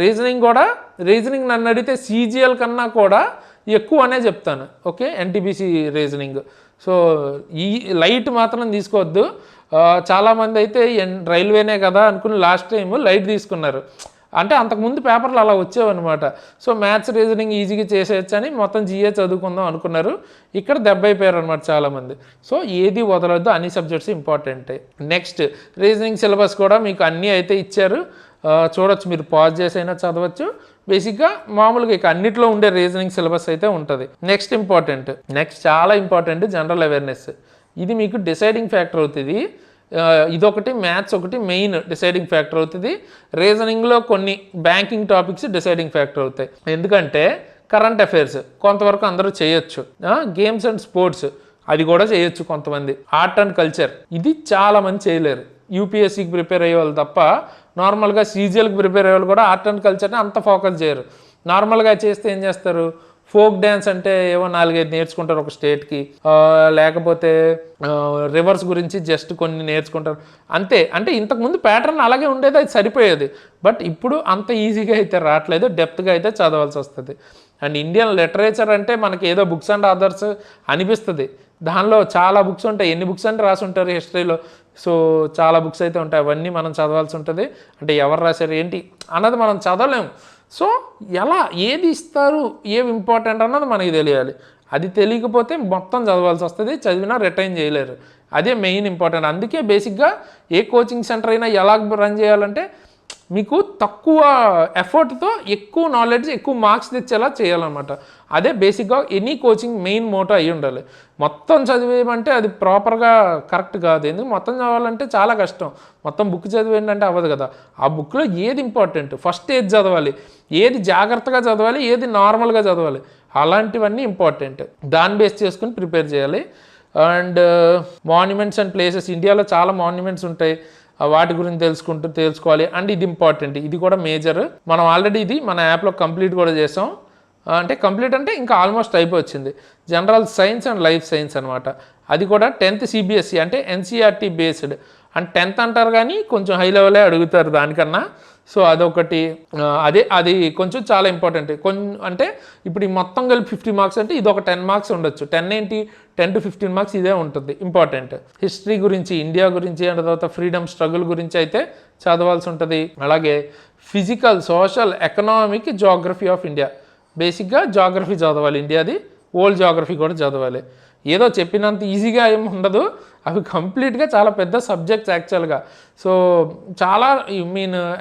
reasoning నన్ను అడిగితే సీజీఎల్ కన్నా కూడా ఎక్కువ అనే చెప్తాను. Okay, NTPC reasoning. సో ఈ లైట్ మాత్రం తీసుకోవద్దు. చాలామంది అయితే రైల్వేనే కదా అనుకుని లాస్ట్ టైం లైట్ తీసుకున్నారు, అంటే అంతకుముందు పేపర్లు అలా వచ్చేవన్నమాట. సో మ్యాథ్స్ రీజనింగ్ ఈజీగా చేసేయచ్చు అని మొత్తం జీఏ చదువుకుందాం అనుకున్నారు, ఇక్కడ దెబ్బ అయిపోయారు అనమాట చాలామంది. సో ఏది వదలొద్దు, అన్ని సబ్జెక్ట్స్ ఇంపార్టెంటే. నెక్స్ట్ రీజనింగ్ సిలబస్ కూడా మీకు అన్నీ అయితే ఇచ్చారు, చూడొచ్చు, మీరు పాజ్ చేసి అయినా చదవచ్చు. బేసిక్గా మామూలుగా ఇక అన్నిట్లో ఉండే రీజనింగ్ సిలబస్ అయితే ఉంటుంది. నెక్స్ట్ చాలా ఇంపార్టెంట్ జనరల్ అవేర్నెస్. ఇది మీకు డిసైడింగ్ ఫ్యాక్టర్ అవుతుంది. ఇదొకటి, మ్యాథ్స్ ఒకటి మెయిన్ డిసైడింగ్ ఫ్యాక్టర్ అవుతుంది. రీజనింగ్లో కొన్ని బ్యాంకింగ్ టాపిక్స్ డిసైడింగ్ ఫ్యాక్టర్ అవుతాయి, ఎందుకంటే కరెంట్ అఫైర్స్ కొంతవరకు అందరూ చేయొచ్చు, గేమ్స్ అండ్ స్పోర్ట్స్ అది కూడా చేయొచ్చు కొంతమంది, ఆర్ట్ అండ్ కల్చర్ ఇది చాలామంది చేయలేరు. యూపీఎస్సీకి ప్రిపేర్ అయ్యే వాళ్ళు తప్ప నార్మల్గా సీజీఎల్కి ప్రిపేర్ అయ్యే వాళ్ళు కూడా ఆర్ట్ అండ్ కల్చర్ని అంత ఫోకస్ చేయరు. నార్మల్గా చేస్తే ఏం చేస్తారు, ఫోక్ డ్యాన్స్ అంటే ఏవో 4-5 నేర్చుకుంటారు ఒక స్టేట్కి, లేకపోతే రివర్స్ గురించి జస్ట్ కొన్ని నేర్చుకుంటారు అంతే. అంటే ఇంతకుముందు ప్యాటర్న్ అలాగే ఉండేది, అది సరిపోయేది. బట్ ఇప్పుడు అంత ఈజీగా అయితే రావట్లేదు, డెప్త్గా అయితే చదవాల్సి వస్తుంది. అండ్ ఇండియన్ లిటరేచర్ అంటే మనకి ఏదో బుక్స్ అండ్ ఆథర్స్ అనిపిస్తుంది, దానిలో చాలా బుక్స్ ఉంటాయి. ఎన్ని బుక్స్ అంటే రాసి ఉంటారు హిస్టరీలో, సో చాలా బుక్స్ అయితే ఉంటాయి, అవన్నీ మనం చదవాల్సి ఉంటుంది. అంటే ఎవరు రాశారు ఏంటి అన్నది మనం చదవలేము. సో ఎలా ఏది ఇస్తారు ఏవి ఇంపార్టెంట్ అన్నది మనకి తెలియాలి, అది తెలియకపోతే మొత్తం చదవాల్సి వస్తుంది, చదివినా రిటైన్ చేయలేరు. అదే మెయిన్ ఇంపార్టెంట్. అందుకే బేసిక్గా ఏ కోచింగ్ సెంటర్ అయినా ఎలా రన్ చేయాలంటే మీకు తక్కువ ఎఫర్ట్తో ఎక్కువ నాలెడ్జ్ ఎక్కువ మార్క్స్ తెచ్చేలా చేయాలన్నమాట. అదే బేసిక్గా ఎనీ కోచింగ్ మెయిన్ మోటో అయ్యి ఉండాలి. మొత్తం చదివేయమంటే అది ప్రాపర్గా కరెక్ట్ కాదు, ఎందుకు మొత్తం చదవాలంటే చాలా కష్టం. మొత్తం బుక్ చదివేంటంటే అవ్వదు కదా. ఆ బుక్లో ఏది ఇంపార్టెంట్, ఫస్ట్ ఏది చదవాలి, ఏది జాగ్రత్తగా చదవాలి, ఏది నార్మల్గా చదవాలి, అలాంటివన్నీ ఇంపార్టెంట్. దాన్ని బేస్ చేసుకుని ప్రిపేర్ చేయాలి. అండ్ మాన్యుమెంట్స్ అండ్ ప్లేసెస్, ఇండియాలో చాలా మాన్యుమెంట్స్ ఉంటాయి, వాటి గురించి తెలుసుకోవాలి. అండ్ ఇది ఇంపార్టెంట్, ఇది కూడా మేజర్. మనం ఆల్రెడీ ఇది మన యాప్లో కంప్లీట్ కూడా చేసాం. అంటే కంప్లీట్ అంటే ఇంకా ఆల్మోస్ట్ అయిపోయింది. General science and life science అనమాట. అది కూడా 10th CBSE అంటే NCERT బేస్డ్. అండ్ 10th అంటారు కానీ కొంచెం హై లెవెలే అడుగుతారు దానికన్నా. సో అదొకటి. అది కొంచెం చాలా ఇంపార్టెంట్. అంటే ఇప్పుడు ఈ మొత్తం కలిపి 50 మార్క్స్ అంటే ఇది ఒక 10 మార్క్స్ ఉండొచ్చు. 10 to 15 మార్క్స్ ఇదే ఉంటుంది ఇంపార్టెంట్. హిస్టరీ గురించి, ఇండియా గురించి, అండ్ తర్వాత ఫ్రీడమ్ స్ట్రగుల్ గురించి అయితే చదవాల్సి ఉంటుంది. అలాగే physical, social, economic, geography of India. బేసిక్గా జాగ్రఫీ చదవాలి ఇండియాది, ఓల్డ్ జాగ్రఫీ కూడా చదవాలి. ఏదో చెప్పినంత ఈజీగా ఏమి ఉండదు, అవి కంప్లీట్గా చాలా పెద్ద సబ్జెక్ట్స్ యాక్చువల్గా. సో చాలా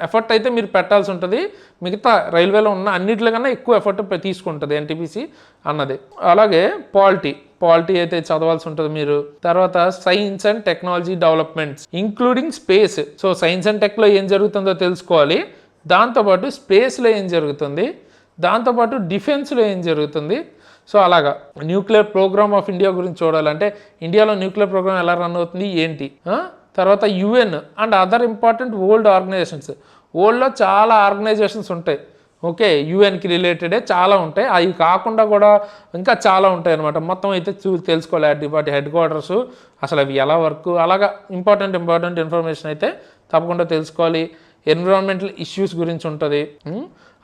ఎఫర్ట్ అయితే మీరు పెట్టాల్సి ఉంటుంది. మిగతా రైల్వేలో ఉన్న అన్నిటికన్నా ఎక్కువ ఎఫర్ట్ తీసుకుంటుంది NTPC అన్నది. అలాగే పాలిటీ అయితే చదవాల్సి ఉంటుంది మీరు. తర్వాత science and technology developments including space. So science and టెక్లో ఏం జరుగుతుందో తెలుసుకోవాలి, దాంతోపాటు స్పేస్లో ఏం జరుగుతుంది, దాంతోపాటు డిఫెన్స్లో ఏం జరుగుతుంది. సో అలాగా న్యూక్లియర్ ప్రోగ్రామ్ ఆఫ్ ఇండియా గురించి చూడాలంటే ఇండియాలో న్యూక్లియర్ ప్రోగ్రామ్ ఎలా రన్ అవుతుంది ఏంటి. తర్వాత UN and other important world organisations. వరల్డ్లో చాలా ఆర్గనైజేషన్స్ ఉంటాయి. ఓకే, UNకి రిలేటెడే చాలా ఉంటాయి. అవి కాకుండా కూడా ఇంకా చాలా ఉంటాయి అనమాట. మొత్తం అయితే తెలుసుకోవాలి. వాటి హెడ్ క్వార్టర్స్, అసలు అవి ఎలా వర్క్, అలాగా ఇంపార్టెంట్ ఇన్ఫర్మేషన్ అయితే తప్పకుండా తెలుసుకోవాలి. ఎన్విరాన్మెంటల్ ఇష్యూస్ గురించి ఉంటుంది.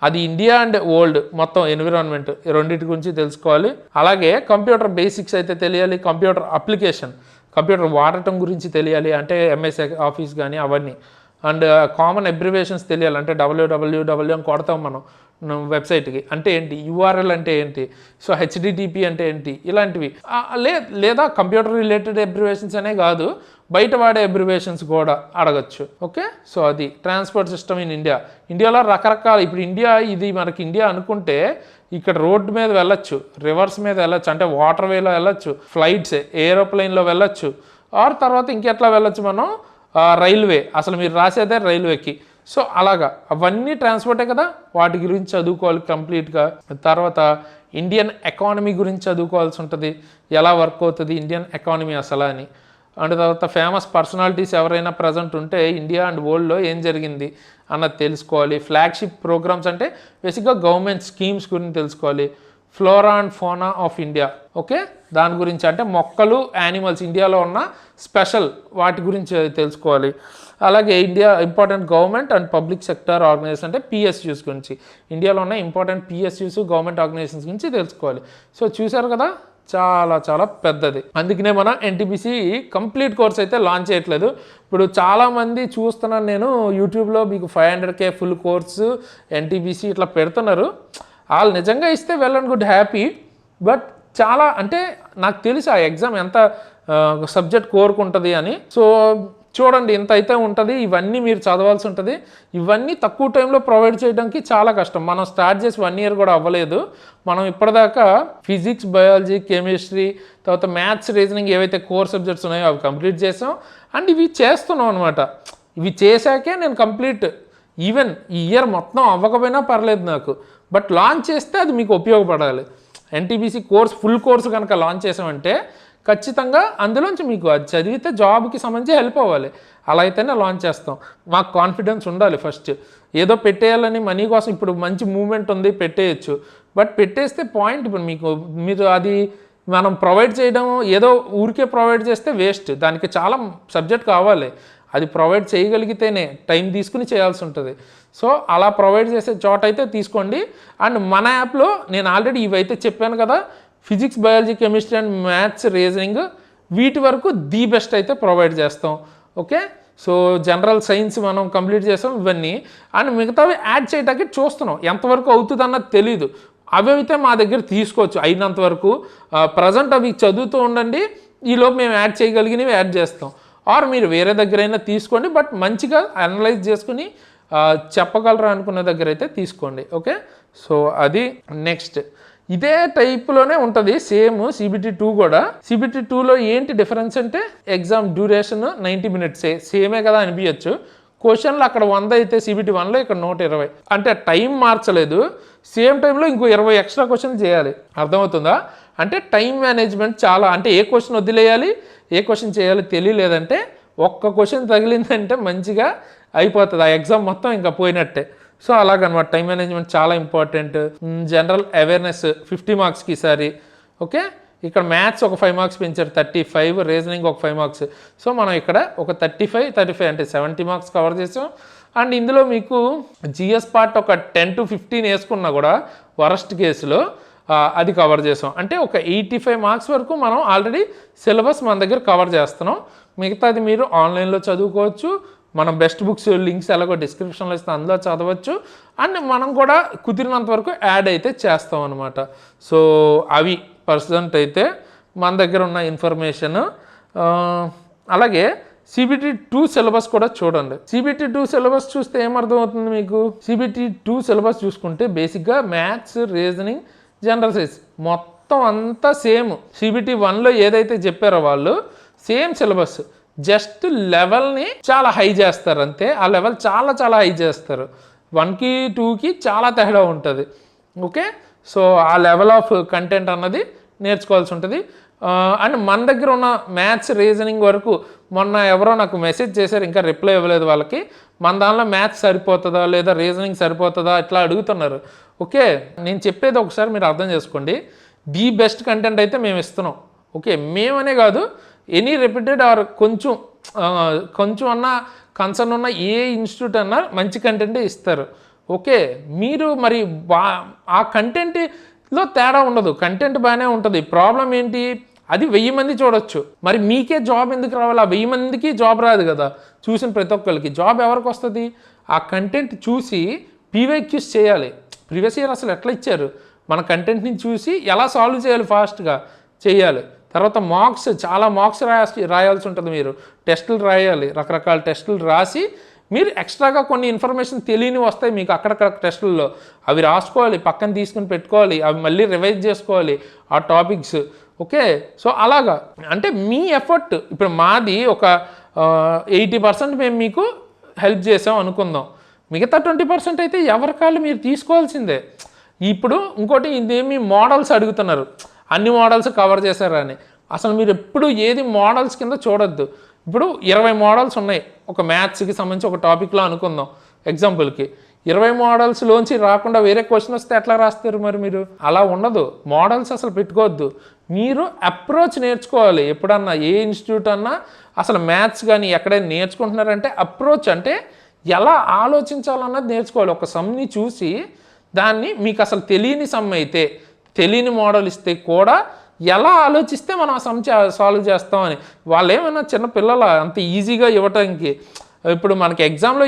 అది ఇండియా అండ్ వరల్డ్ మొత్తం ఎన్విరాన్మెంట్ రెండింటి గురించి తెలుసుకోవాలి. అలాగే కంప్యూటర్ బేసిక్స్ అయితే తెలియాలి. కంప్యూటర్ అప్లికేషన్, కంప్యూటర్ వాడటం గురించి తెలియాలి. అంటే MS ఆఫీస్ కానీ అవన్నీ. అండ్ కామన్ అబ్రివేషన్స్ తెలియాలి. అంటే www అని కొడతాం మనం వెబ్సైట్కి, అంటే ఏంటి, URL అంటే ఏంటి, సో HTTP అంటే ఏంటి, ఇలాంటివి. లేదా కంప్యూటర్ రిలేటెడ్ అబ్రివేషన్స్ అనే కాదు, బయట వాడే అబ్రివేషన్స్ కూడా అడగచ్చు. ఓకే, సో అది ట్రాన్స్పోర్ట్ సిస్టమ్ ఇన్ ఇండియాలో రకరకాల. ఇప్పుడు మనకి ఇండియా అనుకుంటే ఇక్కడ రోడ్డు మీద వెళ్ళొచ్చు, రివర్స్ మీద వెళ్ళొచ్చు, అంటే వాటర్ వేలో వెళ్ళొచ్చు, ఫ్లైట్స్ ఏరోప్లెయిన్లో వెళ్ళొచ్చు, తర్వాత ఇంకెట్లా వెళ్ళొచ్చు మనం, రైల్వే. అసలు మీరు రాసేదే రైల్వేకి. సో అలాగా అవన్నీ ట్రాన్స్పోర్టే కదా, వాటి గురించి చదువుకోవాలి కంప్లీట్గా. తర్వాత ఇండియన్ ఎకానమీ గురించి చదువుకోవాల్సి ఉంటుంది, ఎలా వర్క్ అవుతుంది ఇండియన్ ఎకానమీ అసలు అని. అండ్ తర్వాత ఫేమస్ పర్సనాలిటీస్ ఎవరైనా ప్రజెంట్ ఉంటే ఇండియా అండ్ వరల్డ్లో ఏం జరిగింది అన్నది తెలుసుకోవాలి. ఫ్లాగ్షిప్ ప్రోగ్రామ్స్ అంటే బేసిక్గా గవర్నమెంట్ స్కీమ్స్ గురించి తెలుసుకోవాలి. ఫ్లోరా అండ్ ఫోనా ఆఫ్ ఇండియా. ఓకే, దాని గురించి అంటే మొక్కలు, యానిమల్స్, ఇండియాలో ఉన్న స్పెషల్ వాటి గురించి తెలుసుకోవాలి. అలాగే India important government and public sector organisation అంటే PSUs గురించి, ఇండియాలో ఉన్న ఇంపార్టెంట్ PSUs గవర్నమెంట్ ఆర్గనైజేషన్స్ గురించి తెలుసుకోవాలి. సో చూసారు కదా, చాలా చాలా పెద్దది. అందుకనే మన NTPC కంప్లీట్ కోర్స్ అయితే లాంచ్ చేయట్లేదు. ఇప్పుడు చాలామంది చూస్తున్నాను నేను యూట్యూబ్లో, మీకు 500K ఫుల్ కోర్సు NTPC ఇట్లా పెడుతున్నారు. వాళ్ళు నిజంగా ఇస్తే well and good, happy. But చాలా అంటే నాకు తెలుసు ఆ ఎగ్జామ్ ఎంత సబ్జెక్ట్ కోరుకుంటుంది అని. సో చూడండి, ఇంత అయితే ఉంటుంది. ఇవన్నీ మీరు చదవాల్సి ఉంటుంది. ఇవన్నీ తక్కువ టైంలో ప్రొవైడ్ చేయడానికి చాలా కష్టం. మనం స్టార్ట్ చేసి 1 year కూడా అవ్వలేదు. మనం ఇప్పటిదాకా ఫిజిక్స్, బయాలజీ, కెమిస్ట్రీ, తర్వాత మ్యాథ్స్, రీజనింగ్ ఏవైతే కోర్ సబ్జెక్ట్స్ ఉన్నాయో అవి కంప్లీట్ చేసాం. అండ్ ఇవి చేస్తున్నాం అనమాట. ఇవి చేశాకే నేను కంప్లీట్, ఈవెన్ ఈ ఇయర్ మొత్తం అవ్వకపోయినా పర్లేదు నాకు, బట్ లాంచ్ చేస్తే అది మీకు ఉపయోగపడాలి. NTPC కోర్స్ ఫుల్ కోర్సు కనుక లాంచ్ చేసామంటే ఖచ్చితంగా అందులోంచి మీకు అది చదివితే జాబ్కి సంబంధించి హెల్ప్ అవ్వాలి. అలా అయితేనే లాంచ్ చేస్తాం. మాకు కాన్ఫిడెన్స్ ఉండాలి ఫస్ట్. ఏదో పెట్టేయాలని మనీ కోసం, ఇప్పుడు మంచి మూవ్మెంట్ ఉంది పెట్టేయచ్చు, బట్ పెట్టేస్తే పాయింట్, ఇప్పుడు మీరు అది మనం ప్రొవైడ్ చేయడం, ఏదో ఊరికే ప్రొవైడ్ చేస్తే వేస్ట్. దానికి చాలా సబ్జెక్ట్ కావాలి. అది ప్రొవైడ్ చేయగలిగితేనే టైం తీసుకుని చేయాల్సి ఉంటుంది. సో అలా ప్రొవైడ్ చేసే చోట అయితే తీసుకోండి. అండ్ మన యాప్లో నేను ఆల్రెడీ ఇవైతే చెప్పాను కదా, physics, biology, chemistry and maths, reasoning, వీటి వరకు ది బెస్ట్ అయితే ప్రొవైడ్ చేస్తాం. ఓకే, సో జనరల్ సైన్స్ మనం కంప్లీట్ చేస్తాం ఇవన్నీ. అండ్ మిగతావి యాడ్ చేయడానికి చూస్తున్నాం, ఎంతవరకు అవుతుంది అన్నది తెలీదు. అవి అయితే మా దగ్గర తీసుకోవచ్చు అయినంత వరకు. ప్రజెంట్ అవి చదువుతూ ఉండండి, ఈలోపు మేము యాడ్ చేయగలిగినవి యాడ్ చేస్తాం. ఆర్ మీరు వేరే దగ్గరైనా తీసుకోండి, బట్ మంచిగా అనలైజ్ చేసుకుని చెప్పగలరా అనుకున్న దగ్గర అయితే తీసుకోండి. ఓకే, సో అది నెక్స్ట్. ఇదే టైప్లోనే ఉంటుంది సేమ్ CBT 2 కూడా. CBT 2లో ఏంటి డిఫరెన్స్ అంటే ఎగ్జామ్ డ్యూరేషన్ 90 minutes సేమే కదా అనిపించచ్చు. క్వశ్చన్లు అక్కడ 100 అయితే CBT 1లో ఇక్కడ 120. అంటే టైం మార్చలేదు, సేమ్ టైంలో ఇంకో 20 ఎక్స్ట్రా క్వశ్చన్ చేయాలి. అర్థమవుతుందా? అంటే టైం మేనేజ్మెంట్ చాలా, అంటే ఏ క్వశ్చన్ వదిలేయాలి, ఏ క్వశ్చన్ చేయాలి తెలియలేదంటే ఒక్క క్వశ్చన్ తగిలిందంటే మంచిగా అయిపోతుంది ఆ ఎగ్జామ్ మొత్తం, ఇంకా పోయినట్టే. సో అలాగనమాట టైం మేనేజ్మెంట్ చాలా ఇంపార్టెంట్. జనరల్ అవేర్నెస్ 50 మార్క్స్కి ఈసారి. ఓకే, ఇక్కడ మ్యాథ్స్ ఒక 5 మార్క్స్ పెంచారు 35, రీజనింగ్ ఒక 5 మార్క్స్. సో మనం ఇక్కడ ఒక 35 అంటే 70 మార్క్స్ కవర్ చేసాం. అండ్ ఇందులో మీకు జిఎస్ పార్ట్ ఒక 10 to 15 వేసుకున్నా కూడా వరస్ట్ కేసులో అది కవర్ చేసాం. అంటే ఒక 85 మార్క్స్ వరకు మనం ఆల్రెడీ సిలబస్ మన దగ్గర కవర్ చేస్తున్నాం. మిగతాది మీరు ఆన్లైన్లో చదువుకోవచ్చు. మనం బెస్ట్ బుక్స్ లింక్స్ ఎలాగో డిస్క్రిప్షన్లో ఇస్తే అందులో చదవచ్చు. అండ్ మనం కూడా కుదిరినంత వరకు యాడ్ అయితే చేస్తాం అనమాట. సో అవి పర్సెంట్ అయితే మన దగ్గర ఉన్న ఇన్ఫర్మేషన్. అలాగే CBT 2 సిలబస్ కూడా చూడండి. CBT 2 సిలబస్ చూస్తే ఏమర్థమవుతుంది మీకు? CBT 2 సిలబస్ చూసుకుంటే బేసిక్గా మ్యాథ్స్, రీజనింగ్, జనరల్ సైన్స్ మొత్తం అంతా సేమ్. CBT 1లో ఏదైతే చెప్పారో వాళ్ళు సేమ్ సిలబస్, జస్ట్ లెవెల్ని చాలా హై చేస్తారు అంతే. ఆ లెవెల్ చాలా చాలా హై చేస్తారు. 1కి 2కి చాలా తేడా ఉంటుంది. ఓకే, సో ఆ లెవెల్ ఆఫ్ కంటెంట్ అన్నది నేర్చుకోవాల్సి ఉంటుంది. అండ్ మన దగ్గర ఉన్న మ్యాథ్స్, రీజనింగ్ వరకు మొన్న ఎవరో నాకు మెసేజ్ చేశారు, ఇంకా రిప్లై ఇవ్వలేదు వాళ్ళకి. మన దానిలో మ్యాథ్స్ సరిపోతుందా లేదా రీజనింగ్ సరిపోతుందా ఇట్లా అడుగుతున్నారు. ఓకే, నేను చెప్పేది ఒకసారి మీరు అర్థం చేసుకోండి. ది బెస్ట్ కంటెంట్ అయితే మేము ఇస్తున్నాం. ఓకే, మేమనే కాదు, ఎనీ రెప్యూటెడ్ ఆర్ కొంచెం అన్న కన్సర్న్ ఉన్న ఏ ఇన్స్టిట్యూట్ అన్నా మంచి కంటెంటే ఇస్తారు. ఓకే, మీరు మరి ఆ కంటెంట్లో తేడా ఉండదు, కంటెంట్ బాగానే ఉంటుంది. ప్రాబ్లం ఏంటి? అది 1000 మంది చూడొచ్చు, మరి మీకే జాబ్ ఎందుకు రావాలి? ఆ 1000 మందికి జాబ్ రాదు కదా. చూసిన ప్రతి ఒక్కరికి జాబ్ ఎవరికి వస్తుంది? ఆ కంటెంట్ చూసి PYQs చేయాలి. ప్రీవియస్ ఇయర్ అసలు ఎట్లా ఇచ్చారు? మన కంటెంట్ని చూసి ఎలా సాల్వ్ చేయాలి ఫాస్ట్గా చేయాలి. తర్వాత మార్క్స్, చాలా మార్క్స్ రాయాల్సి ఉంటుంది. మీరు టెస్టులు రాయాలి, రకరకాల టెస్టులు రాసి మీరు ఎక్స్ట్రాగా కొన్ని ఇన్ఫర్మేషన్ తెలియని వస్తాయి మీకు అక్కడక్కడ టెస్టుల్లో. అవి రాసుకోవాలి, పక్కన తీసుకుని పెట్టుకోవాలి, అవి మళ్ళీ రివైజ్ చేసుకోవాలి ఆ టాపిక్స్. ఓకే, సో అలాగా అంటే మీ ఎఫర్ట్. ఇప్పుడు మాది ఒక 80% మేము మీకు హెల్ప్ చేసాం అనుకుందాం. మిగతా 20% అయితే ఎవరికాళ్ళు మీరు తీసుకోవాల్సిందే. ఇప్పుడు ఇంకోటి, ఇదేమి మోడల్స్ అడుగుతున్నారు, అన్ని మోడల్స్ కవర్ చేశారా అని. అసలు మీరు ఎప్పుడు ఏది మోడల్స్ కింద చూడొద్దు. ఇప్పుడు 20 మోడల్స్ ఉన్నాయి ఒక మ్యాథ్స్కి సంబంధించి ఒక టాపిక్లో అనుకుందాం ఎగ్జాంపుల్కి. 20 మోడల్స్లోంచి రాకుండా వేరే క్వశ్చన్ వస్తే ఎట్లా రాస్తారు మరి మీరు? అలా ఉండదు. మోడల్స్ అసలు పెట్టుకోవద్దు. మీరు అప్రోచ్ నేర్చుకోవాలి. ఎప్పుడన్నా ఏ ఇన్స్టిట్యూట్ అన్నా అసలు మ్యాథ్స్ కానీ ఎక్కడైనా నేర్చుకుంటున్నారంటే అప్రోచ్ అంటే ఎలా ఆలోచించాలన్నది నేర్చుకోవాలి. ఒక సమ్ని చూసి దాన్ని మీకు అసలు తెలియని సమ్ అయితే, తెలియని మోడల్ ఇస్తే కూడా ఎలా ఆలోచిస్తే మనం ఆ సమ్ సాల్వ్ చేస్తామని. వాళ్ళు ఏమైనా చిన్న పిల్లల అంత ఈజీగా ఇవ్వటానికి? ఇప్పుడు మనకి ఎగ్జామ్లో